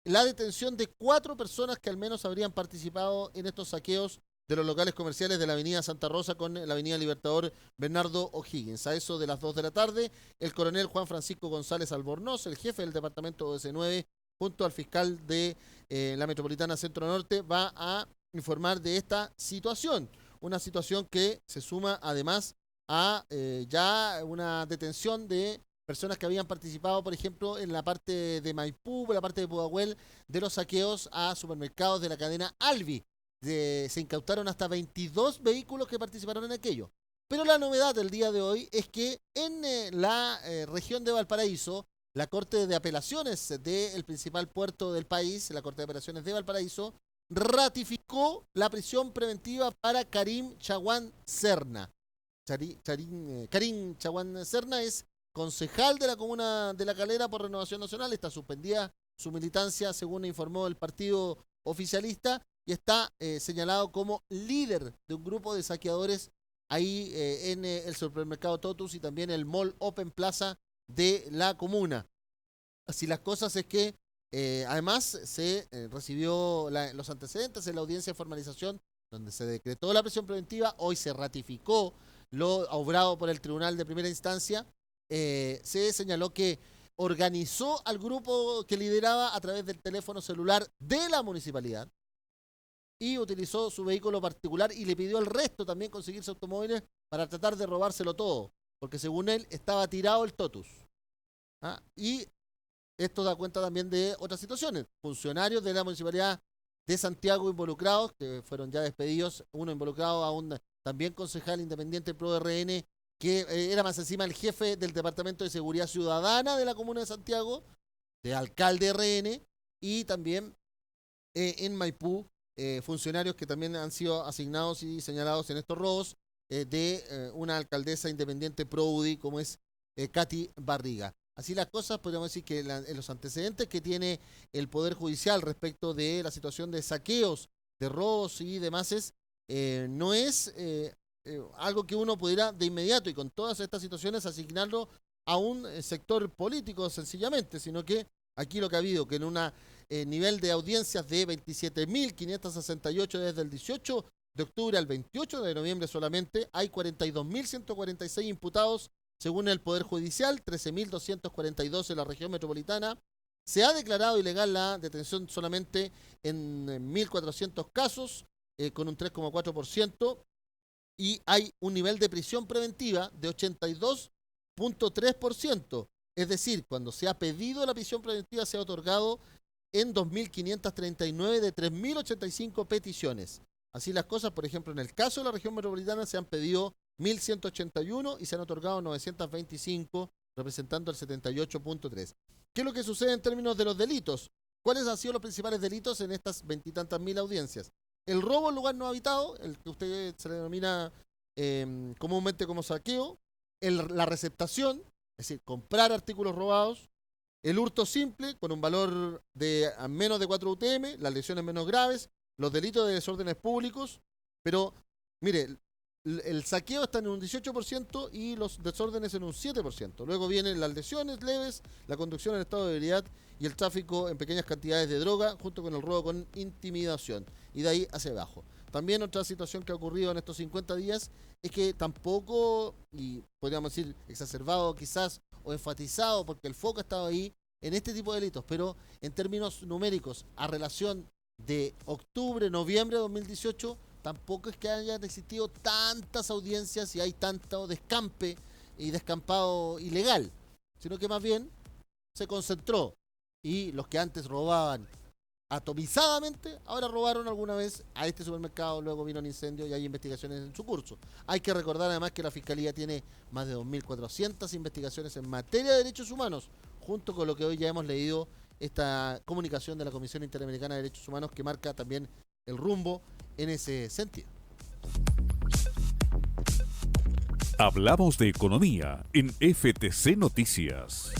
la detención de 4 personas que al menos habrían participado en estos saqueos de los locales comerciales de la avenida Santa Rosa con la avenida Libertador Bernardo O'Higgins. A eso de las 2 de la tarde, el coronel Juan Francisco González Albornoz, el jefe del departamento OS9, junto al fiscal de la Metropolitana Centro Norte, va a informar de esta situación. Una situación que se suma además a ya una detención de personas que habían participado, por ejemplo, en la parte de Maipú, en la parte de Pudahuel, de los saqueos a supermercados de la cadena Alvi. Se incautaron hasta 22 vehículos que participaron en aquello. Pero la novedad del día de hoy es que en la región de Valparaíso, la Corte de Apelaciones del principal puerto del país, la Corte de Apelaciones de Valparaíso, ratificó la prisión preventiva para Karim Chaguán Serna. Karim Chaguán Serna es concejal de la comuna de La Calera por Renovación Nacional, está suspendida su militancia según informó el partido oficialista y está señalado como líder de un grupo de saqueadores ahí en el supermercado Totus y también el Mall Open Plaza de la comuna. Así las cosas es que además se recibió los antecedentes en la audiencia de formalización donde se decretó la prisión preventiva, hoy se ratificó lo obrado por el Tribunal de Primera Instancia, se señaló que organizó al grupo que lideraba a través del teléfono celular de la municipalidad y utilizó su vehículo particular y le pidió al resto también conseguirse automóviles para tratar de robárselo todo, porque según él estaba tirado el totus. Y esto da cuenta también de otras situaciones. Funcionarios de la municipalidad de Santiago involucrados, que fueron ya despedidos, uno involucrado a un también concejal independiente pro RN, que era más encima el jefe del Departamento de Seguridad Ciudadana de la Comuna de Santiago, de alcalde RN, y también en Maipú, funcionarios que también han sido asignados y señalados en estos robos de una alcaldesa independiente pro UDI como es Katy Barriga. Así las cosas, podríamos decir que en los antecedentes que tiene el Poder Judicial respecto de la situación de saqueos, de robos y demás no es algo que uno pudiera de inmediato y con todas estas situaciones asignarlo a un sector político sencillamente, sino que aquí lo que ha habido, que en un nivel de audiencias de 27.568 desde el 18 de octubre al 28 de noviembre solamente, hay 42.146 imputados según el Poder Judicial, 13.242 en la región metropolitana. Se ha declarado ilegal la detención solamente en 1.400 casos, con un 3,4%, y hay un nivel de prisión preventiva de 82,3%. Es decir, cuando se ha pedido la prisión preventiva se ha otorgado en 2.539 de 3.085 peticiones. Así las cosas, por ejemplo, en el caso de la región metropolitana se han pedido 1.181 y se han otorgado 925, representando el 78,3%. ¿Qué es lo que sucede en términos de los delitos? ¿Cuáles han sido los principales delitos en estas veintitantas mil audiencias? El robo en lugar no habitado, el que usted se le denomina comúnmente como saqueo, la receptación, es decir, comprar artículos robados, el hurto simple con un valor de a menos de 4 UTM, las lesiones menos graves, los delitos de desórdenes públicos, pero mire, el saqueo está en un 18% y los desórdenes en un 7%. Luego vienen las lesiones leves, la conducción en estado de ebriedad y el tráfico en pequeñas cantidades de droga, junto con el robo con intimidación. Y de ahí hacia abajo. También otra situación que ha ocurrido en estos 50 días es que tampoco, y podríamos decir exacerbado quizás, o enfatizado, porque el foco ha estado ahí en este tipo de delitos, pero en términos numéricos, a relación de octubre, noviembre de 2018, tampoco es que hayan existido tantas audiencias y hay tanto descampe y descampado ilegal, sino que más bien se concentró y los que antes robaban atomizadamente, ahora robaron alguna vez a este supermercado, luego vino un incendio y hay investigaciones en su curso. Hay que recordar además que la Fiscalía tiene más de 2.400 investigaciones en materia de derechos humanos, junto con lo que hoy ya hemos leído, esta comunicación de la Comisión Interamericana de Derechos Humanos que marca también el rumbo en ese sentido. Hablamos de economía en FTC Noticias.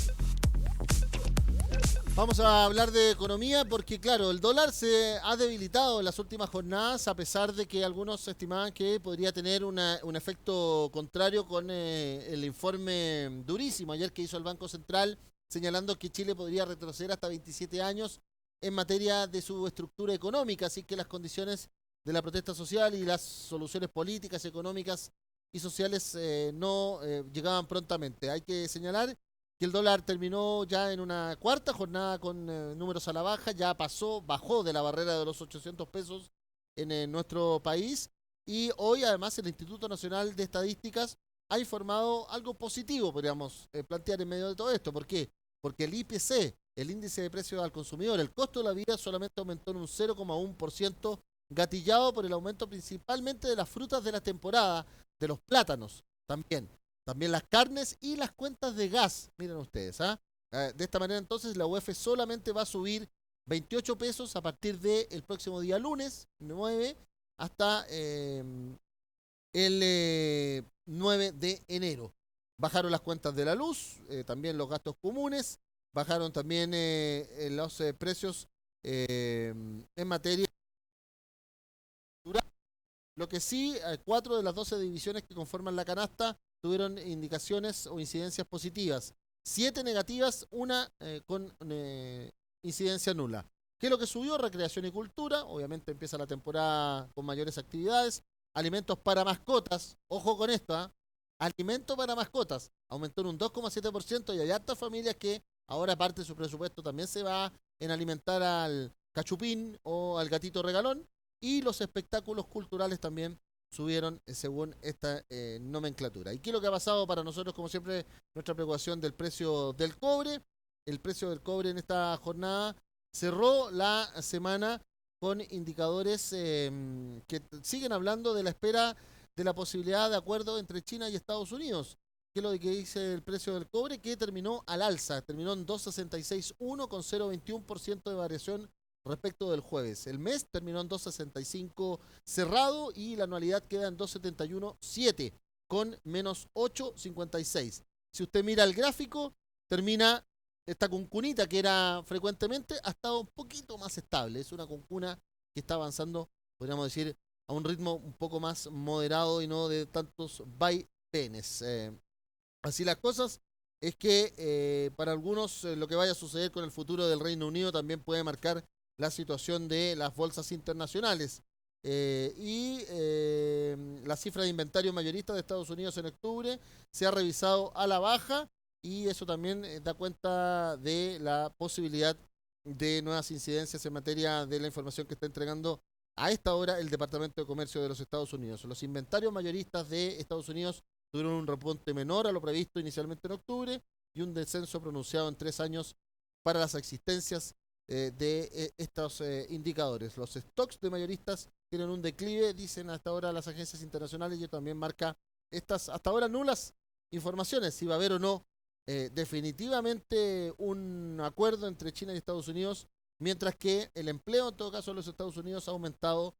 Vamos a hablar de economía porque, claro, el dólar se ha debilitado en las últimas jornadas, a pesar de que algunos estimaban que podría tener un efecto contrario con el informe durísimo ayer que hizo el Banco Central, señalando que Chile podría retroceder hasta 27 años en materia de su estructura económica, así que las condiciones de la protesta social y las soluciones políticas, económicas y sociales no llegaban prontamente. Hay que señalar que el dólar terminó ya en una cuarta jornada con números a la baja, ya bajó de la barrera de los 800 pesos en nuestro país, y hoy además el Instituto Nacional de Estadísticas ha informado algo positivo, podríamos plantear en medio de todo esto. ¿Por qué? Porque el IPC, el índice de precios al consumidor, el costo de la vida solamente aumentó en un 0,1%, gatillado por el aumento principalmente de las frutas de la temporada, de los plátanos también las carnes y las cuentas de gas. Miren ustedes, de esta manera entonces la UEF solamente va a subir 28 pesos a partir del próximo día lunes 9 hasta el 9 de enero. Bajaron las cuentas de la luz, también los gastos comunes, bajaron también los precios en materia. Lo que sí, 4 de las 12 divisiones que conforman la canasta tuvieron indicaciones o incidencias positivas, 7 negativas, una con incidencia nula. ¿Qué es lo que subió? Recreación y cultura, obviamente empieza la temporada con mayores actividades. Alimentos para mascotas, ojo con esto, alimentos para mascotas, aumentó en un 2,7% y hay hartas familias que ahora parte de su presupuesto también se va en alimentar al cachupín o al gatito regalón, y los espectáculos culturales también subieron según esta nomenclatura. ¿Y qué es lo que ha pasado para nosotros? Como siempre, nuestra preocupación del precio del cobre. El precio del cobre en esta jornada cerró la semana con indicadores que siguen hablando de la espera de la posibilidad de acuerdo entre China y Estados Unidos. ¿Qué es lo que dice el precio del cobre? Que terminó al alza, terminó en 266.1 con 0,21% de variación respecto del jueves. El mes terminó en 2.65 cerrado y la anualidad queda en 2.71.7 con menos 8.56. Si usted mira el gráfico, termina esta cuncunita que era frecuentemente, ha estado un poquito más estable. Es una cuncuna que está avanzando, podríamos decir, a un ritmo un poco más moderado y no de tantos vaivenes. Así las cosas, es que para algunos lo que vaya a suceder con el futuro del Reino Unido también puede marcar la situación de las bolsas internacionales. La cifra de inventario mayorista de Estados Unidos en octubre se ha revisado a la baja y eso también da cuenta de la posibilidad de nuevas incidencias en materia de la información que está entregando a esta hora el Departamento de Comercio de los Estados Unidos. Los inventarios mayoristas de Estados Unidos tuvieron un repunte menor a lo previsto inicialmente en octubre y un descenso pronunciado en 3 años para las existencias de estos indicadores. Los stocks de mayoristas tienen un declive, dicen hasta ahora las agencias internacionales, y también marca estas hasta ahora nulas informaciones, si va a haber o no definitivamente un acuerdo entre China y Estados Unidos, mientras que el empleo en todo caso en los Estados Unidos ha aumentado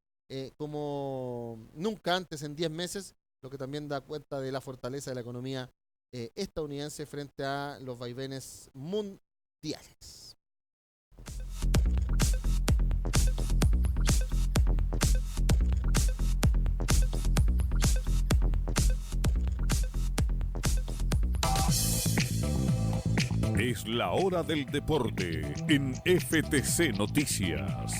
como nunca antes en 10 meses, lo que también da cuenta de la fortaleza de la economía estadounidense frente a los vaivenes mundiales. Es la hora del deporte en FTC Noticias.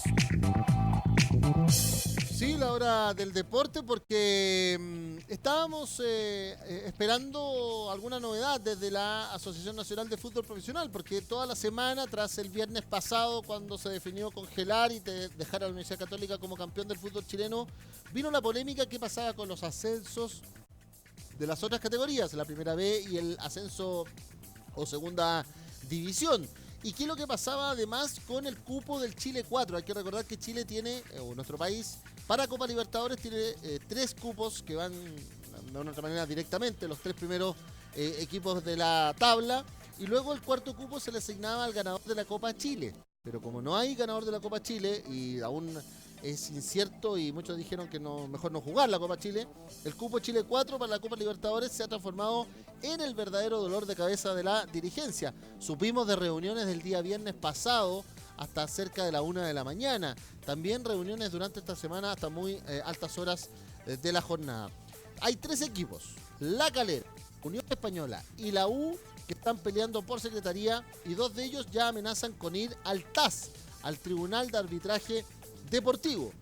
Sí, la hora del deporte, porque estábamos esperando alguna novedad desde la Asociación Nacional de Fútbol Profesional, porque toda la semana, tras el viernes pasado, cuando se definió congelar y dejar a la Universidad Católica como campeón del fútbol chileno, vino la polémica que pasaba con los ascensos de las otras categorías, la primera B y el ascenso o segunda división. ¿Y qué es lo que pasaba además con el cupo del Chile 4? Hay que recordar que Chile tiene, o nuestro país, para Copa Libertadores tiene 3 cupos que van de una otra manera directamente, los 3 primeros equipos de la tabla, y luego el 4º cupo se le asignaba al ganador de la Copa Chile. Pero como no hay ganador de la Copa Chile y aún es incierto y muchos dijeron que mejor no jugar la Copa Chile, el cupo Chile 4 para la Copa Libertadores se ha transformado en el verdadero dolor de cabeza de la dirigencia. Supimos de reuniones del día viernes pasado hasta cerca de la 1 de la mañana. También reuniones durante esta semana hasta muy altas horas de la jornada. Hay 3 equipos, La Calera, Unión Española y la U, que están peleando por secretaría, y 2 de ellos ya amenazan con ir al TAS, al Tribunal de Arbitraje Deportivo.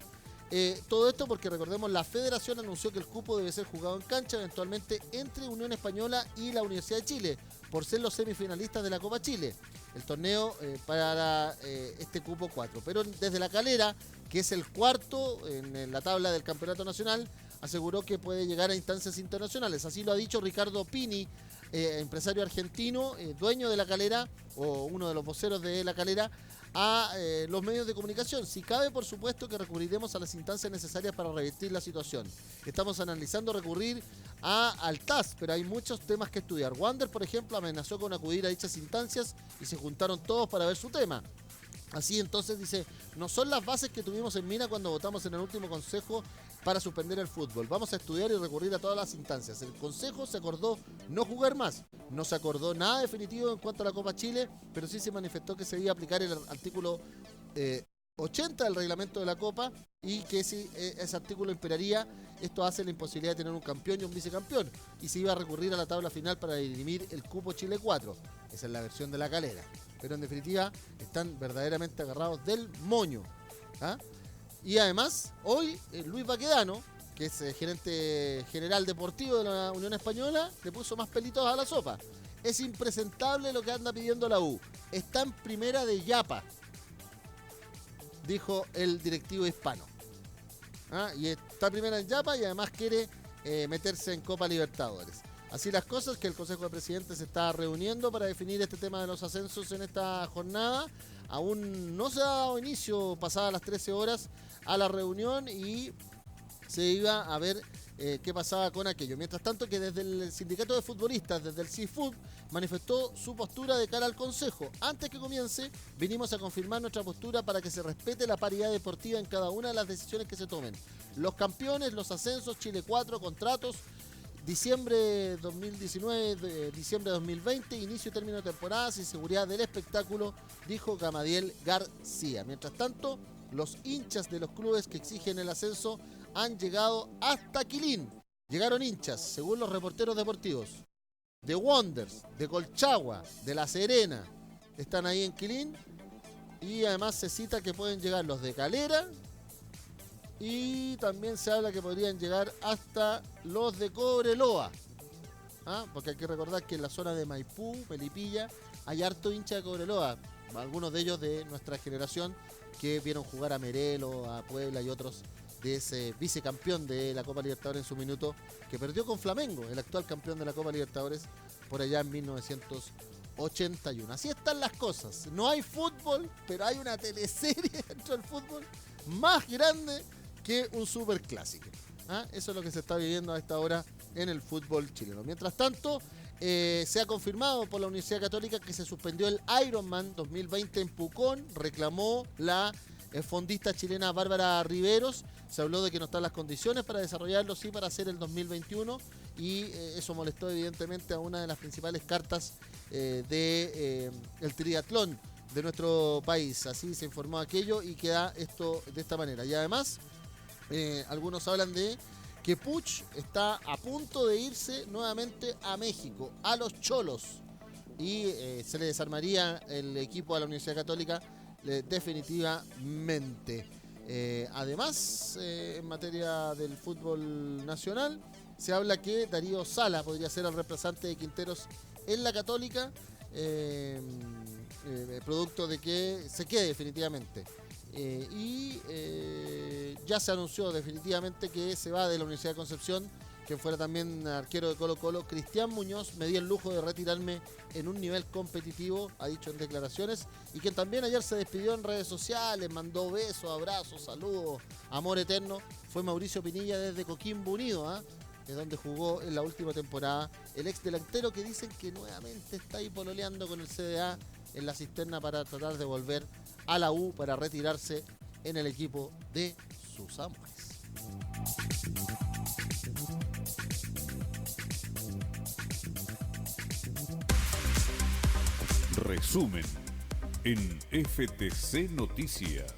Todo esto porque, recordemos, la federación anunció que el cupo debe ser jugado en cancha eventualmente entre Unión Española y la Universidad de Chile, por ser los semifinalistas de la Copa Chile, el torneo para este cupo 4. Pero desde La Calera, que es el 4º en la tabla del campeonato nacional, aseguró que puede llegar a instancias internacionales. Así lo ha dicho Ricardo Pini, empresario argentino, dueño de La Calera, o uno de los voceros de La Calera, a los medios de comunicación. Si cabe, por supuesto que recurriremos a las instancias necesarias para revertir la situación. Estamos analizando recurrir al TAS, pero hay muchos temas que estudiar. Wander, por ejemplo, amenazó con acudir a dichas instancias y se juntaron todos para ver su tema. Así entonces, dice, no son las bases que tuvimos en mira cuando votamos en el último consejo para suspender el fútbol. Vamos a estudiar y recurrir a todas las instancias. El consejo se acordó no jugar más. No se acordó nada definitivo en cuanto a la Copa Chile, pero sí se manifestó que se iba a aplicar el artículo 80 del reglamento de la Copa, y que si ese artículo imperaría, esto hace la imposibilidad de tener un campeón y un vicecampeón, y se iba a recurrir a la tabla final para dirimir el cupo Chile 4. Esa es la versión de La Calera. Pero en definitiva están verdaderamente agarrados del moño. Y además, hoy Luis Baquedano, que es gerente general deportivo de la Unión Española, le puso más pelitos a la sopa. Es impresentable lo que anda pidiendo la U. Está en primera de Yapa, dijo el directivo hispano. Y está primera en Yapa y además quiere meterse en Copa Libertadores. Así las cosas, que el Consejo de Presidentes se está reuniendo para definir este tema de los ascensos en esta jornada. Aún no se ha dado inicio, pasadas las 13 horas, a la reunión, y se iba a ver qué pasaba con aquello. Mientras tanto, que desde el sindicato de futbolistas, desde el CIFUT, manifestó su postura de cara al Consejo. Antes que comience, vinimos a confirmar nuestra postura para que se respete la paridad deportiva en cada una de las decisiones que se tomen. Los campeones, los ascensos, Chile 4, contratos, diciembre 2019, diciembre 2020, inicio y término de temporadas y seguridad del espectáculo, dijo Gamadiel García. Mientras tanto, los hinchas de los clubes que exigen el ascenso han llegado hasta Quilín. Llegaron hinchas, según los reporteros deportivos, de Wanderers, de Colchagua, de La Serena. Están ahí en Quilín, y además se cita que pueden llegar los de Calera, y también se habla que podrían llegar hasta los de Cobreloa. Porque hay que recordar que en la zona de Maipú, Melipilla, hay harto hincha de Cobreloa. Algunos de ellos de nuestra generación que vieron jugar a Merelo, a Puebla y otros de ese vicecampeón de la Copa Libertadores en su minuto, que perdió con Flamengo, el actual campeón de la Copa Libertadores, por allá en 1981. Así están las cosas. No hay fútbol, pero hay una teleserie dentro del fútbol más grande que un superclásico. Eso es lo que se está viviendo a esta hora en el fútbol chileno. Mientras tanto, se ha confirmado por la Universidad Católica que se suspendió el Ironman 2020 en Pucón. Reclamó la fondista chilena Bárbara Riveros. Se habló de que no están las condiciones para desarrollarlo, sí, para hacer el 2021. Y eso molestó evidentemente a una de las principales cartas del triatlón de nuestro país. Así se informó aquello y queda esto de esta manera. Y además, algunos hablan de que Puch está a punto de irse nuevamente a México, a los Cholos, y se le desarmaría el equipo a la Universidad Católica definitivamente. Además, en materia del fútbol nacional, se habla que Darío Sala podría ser el reemplazante de Quinteros en la Católica, producto de que se quede definitivamente. Ya se anunció definitivamente que se va de la Universidad de Concepción, que fuera también arquero de Colo-Colo, Cristian Muñoz. Me di el lujo de retirarme en un nivel competitivo, ha dicho en declaraciones, y que también ayer se despidió en redes sociales, mandó besos, abrazos, saludos, amor eterno. Fue Mauricio Pinilla desde Coquimbo Unido, es donde jugó en la última temporada el ex delantero, que dicen que nuevamente está ahí pololeando con el CDA en la cisterna para tratar de volver a la U para retirarse en el equipo de sus amores. Resumen en FTC Noticias.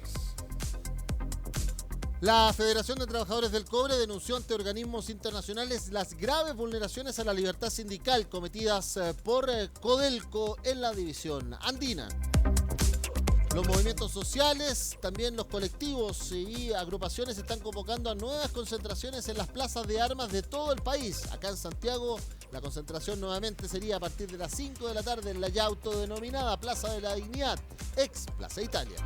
La Federación de Trabajadores del Cobre denunció ante organismos internacionales las graves vulneraciones a la libertad sindical cometidas por Codelco en la división andina. Los movimientos sociales, también los colectivos y agrupaciones están convocando a nuevas concentraciones en las plazas de armas de todo el país. Acá en Santiago, la concentración nuevamente sería a partir de las 5 de la tarde en la ya autodenominada Plaza de la Dignidad, ex Plaza Italia.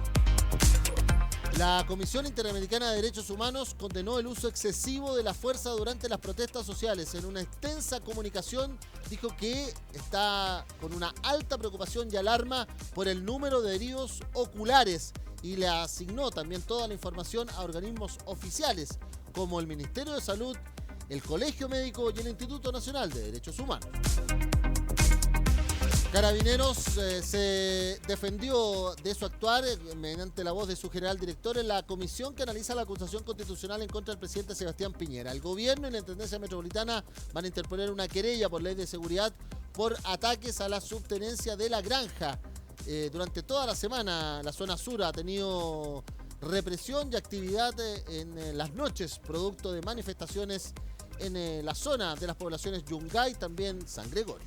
La Comisión Interamericana de Derechos Humanos condenó el uso excesivo de la fuerza durante las protestas sociales. En una extensa comunicación dijo que está con una alta preocupación y alarma por el número de heridos oculares y le asignó también toda la información a organismos oficiales como el Ministerio de Salud, el Colegio Médico y el Instituto Nacional de Derechos Humanos. Carabineros se defendió de su actuar mediante la voz de su general director en la comisión que analiza la acusación constitucional en contra del presidente Sebastián Piñera. El gobierno y la Intendencia Metropolitana van a interponer una querella por ley de seguridad por ataques a la subtenencia de La Granja. Durante toda la semana la zona sur ha tenido represión y actividad en las noches, producto de manifestaciones en la zona de las poblaciones Yungay, también San Gregorio.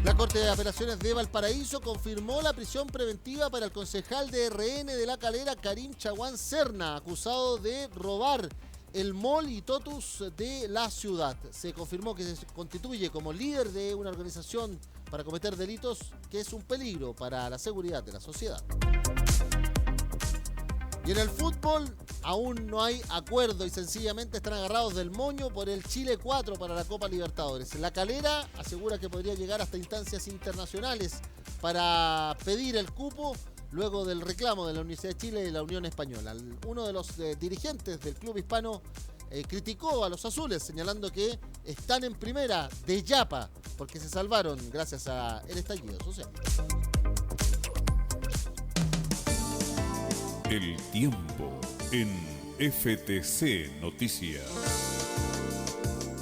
La Corte de Apelaciones de Valparaíso confirmó la prisión preventiva para el concejal de RN de La Calera, Karim Chaguán Serna, acusado de robar el mall y totus de la ciudad. Se confirmó que se constituye como líder de una organización para cometer delitos que es un peligro para la seguridad de la sociedad. Y en el fútbol aún no hay acuerdo y sencillamente están agarrados del moño por el Chile 4 para la Copa Libertadores. La Calera asegura que podría llegar hasta instancias internacionales para pedir el cupo luego del reclamo de la Universidad de Chile y la Unión Española. Uno de los dirigentes del club hispano criticó a los azules señalando que están en primera de yapa porque se salvaron gracias al estallido social. El tiempo en FTC Noticias.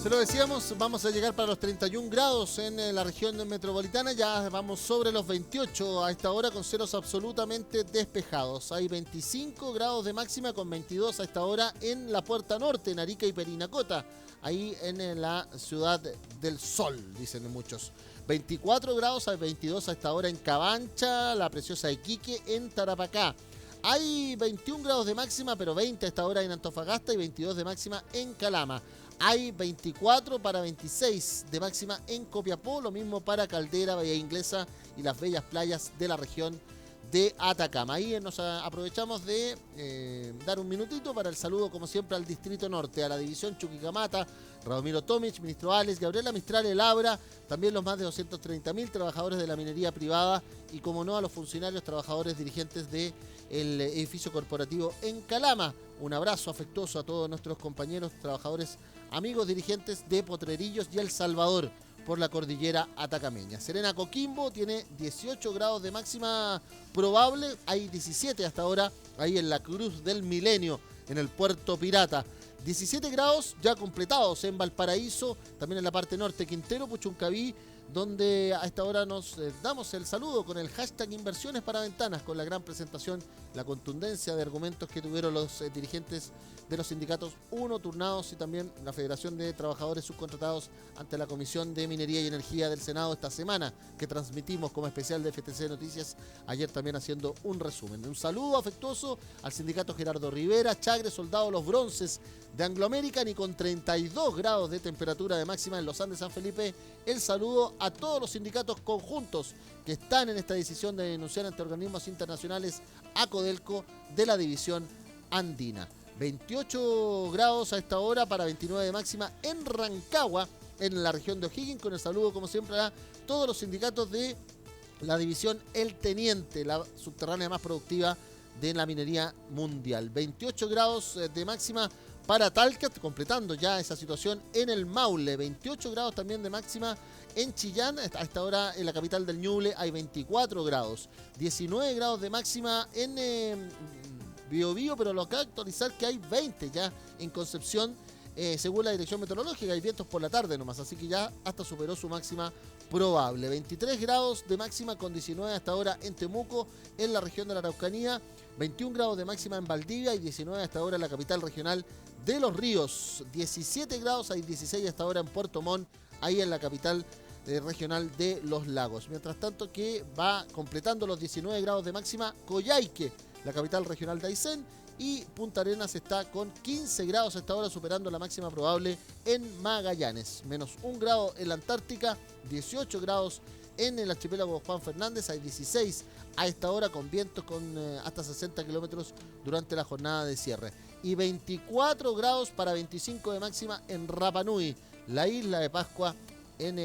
Se lo decíamos, vamos a llegar para los 31 grados en la región metropolitana. Ya vamos sobre los 28 a esta hora con cielos absolutamente despejados. Hay 25 grados de máxima con 22 a esta hora en la Puerta Norte, en Arica y Perinacota. Ahí en la Ciudad del Sol, dicen muchos. 24 grados a 22 a esta hora en Cabancha, la preciosa Iquique, en Tarapacá. Hay 21 grados de máxima, pero 20 a esta hora en Antofagasta y 22 de máxima en Calama. Hay 24 para 26 de máxima en Copiapó, lo mismo para Caldera, Bahía Inglesa y las bellas playas de la región de Atacama. Ahí nos aprovechamos de dar un minutito para el saludo, como siempre, al Distrito Norte, a la División Chuquicamata, Radomiro Tomic, Ministro Ales, Gabriela Mistral, Labra, también los más de 230.000 trabajadores de la minería privada y, como no, a los funcionarios, trabajadores, dirigentes del edificio corporativo en Calama. Un abrazo afectuoso a todos nuestros compañeros, trabajadores, amigos, dirigentes de Potrerillos y El Salvador por la cordillera atacameña. Serena Coquimbo tiene 18 grados de máxima probable, hay 17 hasta ahora, ahí en la Cruz del Milenio, en el Puerto Pirata. 17 grados ya completados en Valparaíso, también en la parte norte, Quintero, Puchuncaví, donde a esta hora nos damos el saludo con el hashtag Inversiones para Ventanas, con la gran presentación, la contundencia de argumentos que tuvieron los dirigentes de los sindicatos UNO, turnados, y también la Federación de Trabajadores Subcontratados ante la Comisión de Minería y Energía del Senado esta semana, que transmitimos como especial de FTC Noticias, ayer también haciendo un resumen. Un saludo afectuoso al sindicato Gerardo Rivera, Chagre, Soldado Los Bronces de Anglo American, y con 32 grados de temperatura de máxima en los Andes San Felipe, el saludo a todos los sindicatos conjuntos que están en esta decisión de denunciar ante organismos internacionales a Codelco de la división andina. 28 grados a esta hora para 29 de máxima en Rancagua, en la región de O'Higgins, con el saludo, como siempre, a todos los sindicatos de la división El Teniente, la subterránea más productiva de la minería mundial. 28 grados de máxima para Talca, completando ya esa situación en el Maule. 28 grados también de máxima en Chillán, a esta hora en la capital del Ñuble hay 24 grados. 19 grados de máxima en Biobío, pero lo acaba de actualizar que hay 20 ya en Concepción, según la dirección meteorológica. Hay vientos por la tarde nomás, así que ya hasta superó su máxima probable. 23 grados de máxima con 19 hasta ahora en Temuco, en la región de la Araucanía. 21 grados de máxima en Valdivia y 19 hasta ahora en la capital regional de Los Ríos. 17 grados, hay 16 hasta ahora en Puerto Montt, ahí en la capital regional de Los Lagos. Mientras tanto, que va completando los 19 grados de máxima Coyhaique, la capital regional de Aysén, y Punta Arenas está con 15 grados hasta ahora, superando la máxima probable en Magallanes. Menos 1 grado en la Antártica, 18 grados en el archipiélago Juan Fernández, hay 16 a esta hora, con vientos con hasta 60 kilómetros durante la jornada de cierre. Y 24 grados para 25 de máxima en Rapa Nui, la isla de Pascua, en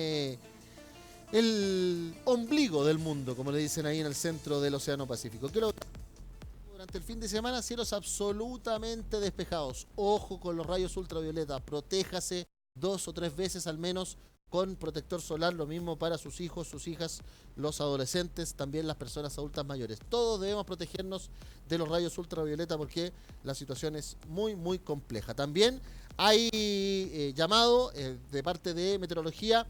el ombligo del mundo, como le dicen ahí en el centro del Océano Pacífico. Durante el fin de semana, cielos absolutamente despejados. Ojo con los rayos ultravioleta, protéjase 2 o 3 veces al menos con protector solar, lo mismo para sus hijos, sus hijas, los adolescentes, también las personas adultas mayores. Todos debemos protegernos de los rayos ultravioleta porque la situación es muy, muy compleja. También hay llamado de parte de meteorología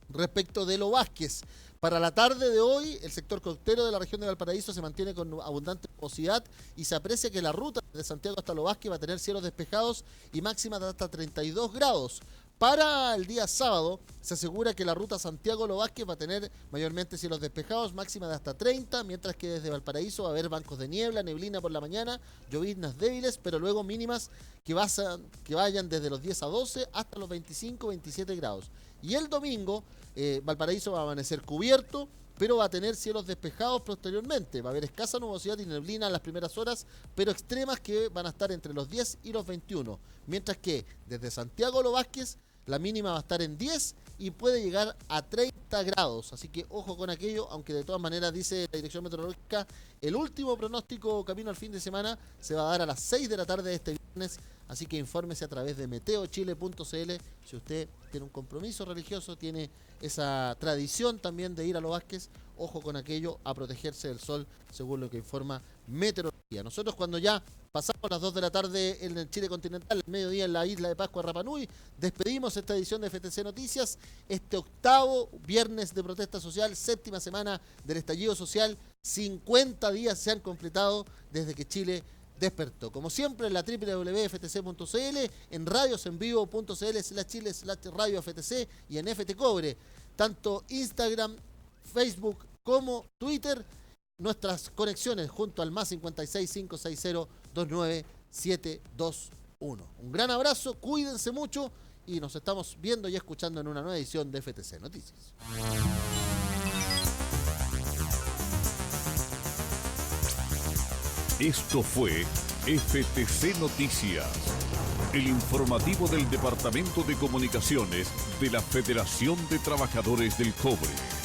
respecto de Lo Vázquez. Para la tarde de hoy, el sector costero de la región de Valparaíso se mantiene con abundante nubosidad y se aprecia que la ruta de Santiago hasta Lo Vázquez va a tener cielos despejados y máxima de hasta 32 grados. Para el día sábado, se asegura que la ruta Santiago-Lo Vázquez va a tener mayormente cielos despejados, máxima de hasta 30, mientras que desde Valparaíso va a haber bancos de niebla, neblina por la mañana, lloviznas débiles, pero luego mínimas que vayan desde los 10 a 12 hasta los 25-27 grados. Y el domingo, Valparaíso va a amanecer cubierto, pero va a tener cielos despejados posteriormente. Va a haber escasa nubosidad y neblina en las primeras horas, pero extremas que van a estar entre los 10 y los 21. Mientras que desde Santiago-Lo Vázquez, la mínima va a estar en 10 y puede llegar a 30 grados. Así que ojo con aquello, aunque de todas maneras, dice la dirección meteorológica, el último pronóstico camino al fin de semana se va a dar a las 6 de la tarde de este viernes. Así que infórmese a través de meteochile.cl si usted tiene un compromiso religioso, tiene esa tradición también de ir a Lo Vázquez. Ojo con aquello, a protegerse del sol, según lo que informa meteorología. Nosotros, cuando ya pasamos las 2 de la tarde en el Chile continental, el mediodía en la isla de Pascua, Rapa Nui, despedimos esta edición de FTC Noticias, este octavo viernes de protesta social, 7ª semana del estallido social. 50 días se han completado desde que Chile despertó. Como siempre, en la www.ftc.cl, en radiosenvivo.cl/Chile/radio FTC y en FT Cobre, tanto Instagram, Facebook como Twitter. nuestras conexiones junto al más 56 560 29721. Un gran abrazo, cuídense mucho y nos estamos viendo y escuchando en una nueva edición de FTC Noticias. Esto fue FTC Noticias, el informativo del Departamento de Comunicaciones de la Federación de Trabajadores del Cobre.